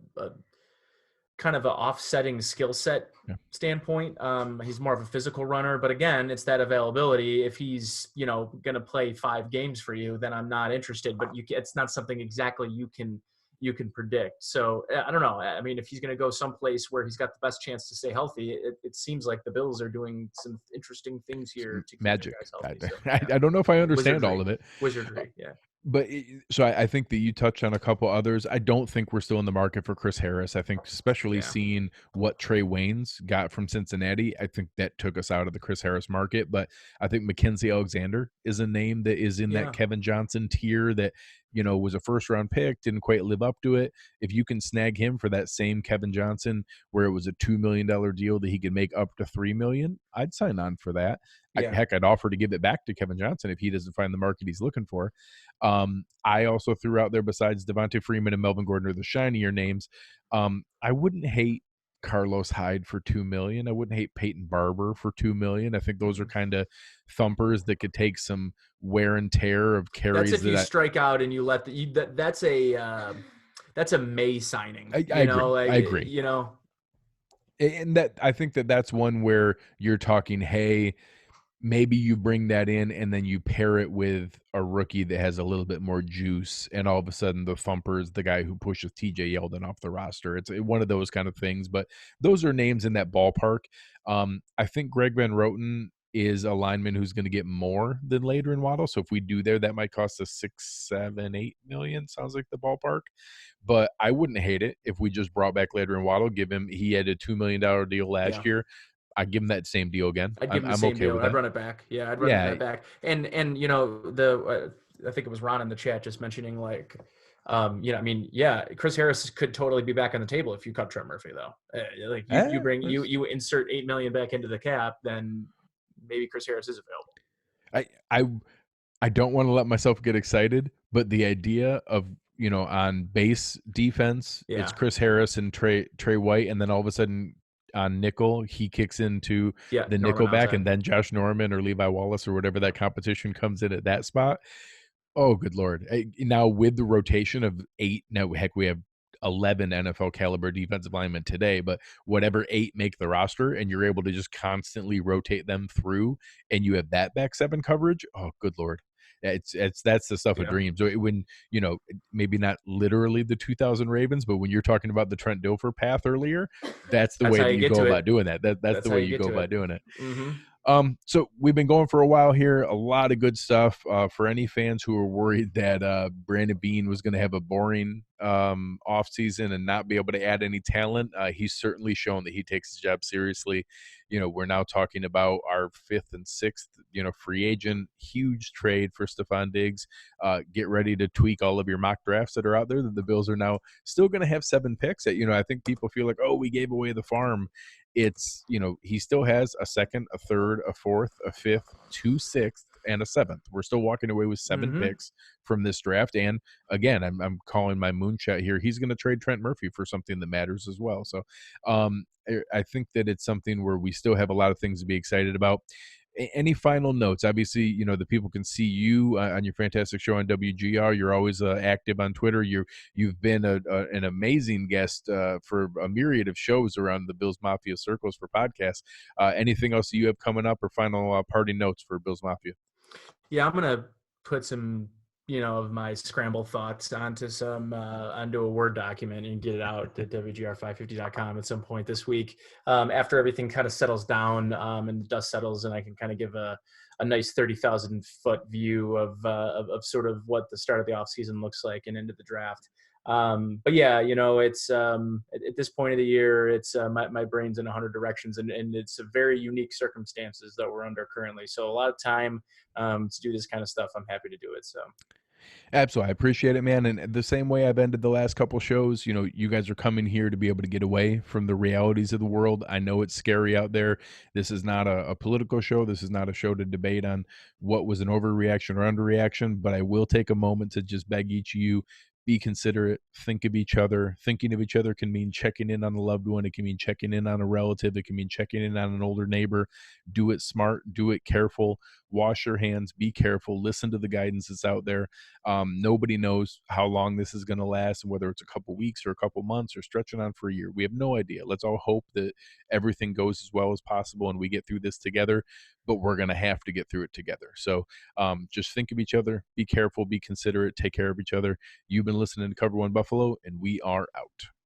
kind of an offsetting skill set Yeah. standpoint. He's more of a physical runner, but again, it's that availability. If he's going to play 5 games for you, then I'm not interested. But it's not something exactly you can predict. So I don't know. I mean, if he's going to go someplace where he's got the best chance to stay healthy, it seems like the Bills are doing some interesting things here to keep their Magic. guys healthy. So I don't know if I understand all wizardry, of it. wizardry. Yeah. But so I think that you touched on a couple others. I don't think we're still in the market for Chris Harris. I think especially Yeah. seeing what Trey Waynes got from Cincinnati, I think that took us out of the Chris Harris market. But I think Mackenzie Alexander is a name that is in Yeah. that Kevin Johnson tier that, was a first round pick, didn't quite live up to it. If you can snag him for that same Kevin Johnson where it was a $2 million deal that he could make up to $3 million, I'd sign on for that. Yeah. Heck, I'd offer to give it back to Kevin Johnson if he doesn't find the market he's looking for. I also threw out there, besides Devontae Freeman and Melvin Gordon are the shinier names. I wouldn't hate Carlos Hyde for $2 million. I wouldn't hate Peyton Barber for $2 million. I think those are kind of thumpers that could take some wear and tear of carries. That's if you strike out and you let that's a May signing. I agree. I agree. And that I think that's one where you're talking, hey, maybe you bring that in and then you pair it with a rookie that has a little bit more juice, and all of a sudden the thumper is the guy who pushes TJ Yeldon off the roster. It's one of those kind of things, but those are names in that ballpark. I think Greg Van Roten is a lineman who's going to get more than Lader and Waddle. So if we do there, that might cost us 6, 7, 8 million. Sounds like the ballpark. But I wouldn't hate it if we just brought back Lader and Waddle, he had a $2 million deal last year. I'd give him that same deal again. I'd give him the same okay deal. with I'd that. run it back. Yeah, I'd run that back. And I think it was Ron in the chat just mentioning Chris Harris could totally be back on the table if you cut Trent Murphy though. You insert $8 million back into the cap, then maybe Chris Harris is available. I don't want to let myself get excited, but the idea of on base defense, it's Chris Harris and Trey White, and then all of a sudden on nickel he kicks into the nickel back, and then Josh Norman or Levi Wallace or whatever that competition comes in at that spot. Oh, good Lord. Now with the rotation of 8, now heck, we have 11 NFL caliber defensive linemen today, but whatever 8 make the roster, and you're able to just constantly rotate them through, and you have that back 7 coverage. Oh, good Lord. That's the stuff of dreams. So when, maybe not literally the 2000 Ravens, but when you're talking about the Trent Dilfer path earlier, that's the way that you go about doing that. That's the way you go about doing it. Mm-hmm. So we've been going for a while here, a lot of good stuff. For any fans who are worried that Brandon Beane was going to have a boring off season and not be able to add any talent, he's certainly shown that he takes his job seriously. We're now talking about our 5th and 6th, free agent, huge trade for Stefon Diggs. Get ready to tweak all of your mock drafts that are out there. That the Bills are now still going to have 7 picks. I think people feel like, oh, we gave away the farm. It's, he still has a 2nd, a 3rd, a 4th, a 5th, 2 6th, and a 7th. We're still walking away with 7 picks from this draft. And again, I'm calling my moonshot here. He's going to trade Trent Murphy for something that matters as well. So I think that it's something where we still have a lot of things to be excited about. Any final notes? Obviously, the people can see you on your fantastic show on WGR. You're always active on Twitter. You've been an amazing guest for a myriad of shows around the Bills Mafia circles for podcasts. Anything else that you have coming up, or final parting notes for Bills Mafia? Yeah, I'm gonna put some of my scramble thoughts onto onto a Word document and get it out to WGR550.com at some point this week, after everything kind of settles down, and the dust settles, and I can kind of give a nice 30,000 foot view of sort of what the start of the offseason looks like and into the draft. But yeah, it's at this point of the year, it's my brain's in 100 directions, and it's a very unique circumstances that we're under currently. So a lot of time to do this kind of stuff. I'm happy to do it. So. Absolutely. I appreciate it, man. And the same way I've ended the last couple shows, you guys are coming here to be able to get away from the realities of the world. I know it's scary out there. This is not a political show. This is not a show to debate on what was an overreaction or underreaction, but I will take a moment to just beg each of you, be considerate, think of each other. Thinking of each other can mean checking in on a loved one. It can mean checking in on a relative. It can mean checking in on an older neighbor. Do it smart, do it careful, wash your hands, be careful, listen to the guidance that's out there. Nobody knows how long this is going to last, and whether it's a couple weeks or a couple months or stretching on for a year. We have no idea. Let's all hope that everything goes as well as possible and we get through this together, but we're going to have to get through it together. So just think of each other, be careful, be considerate, take care of each other. You've been listening to Cover One Buffalo, and we are out.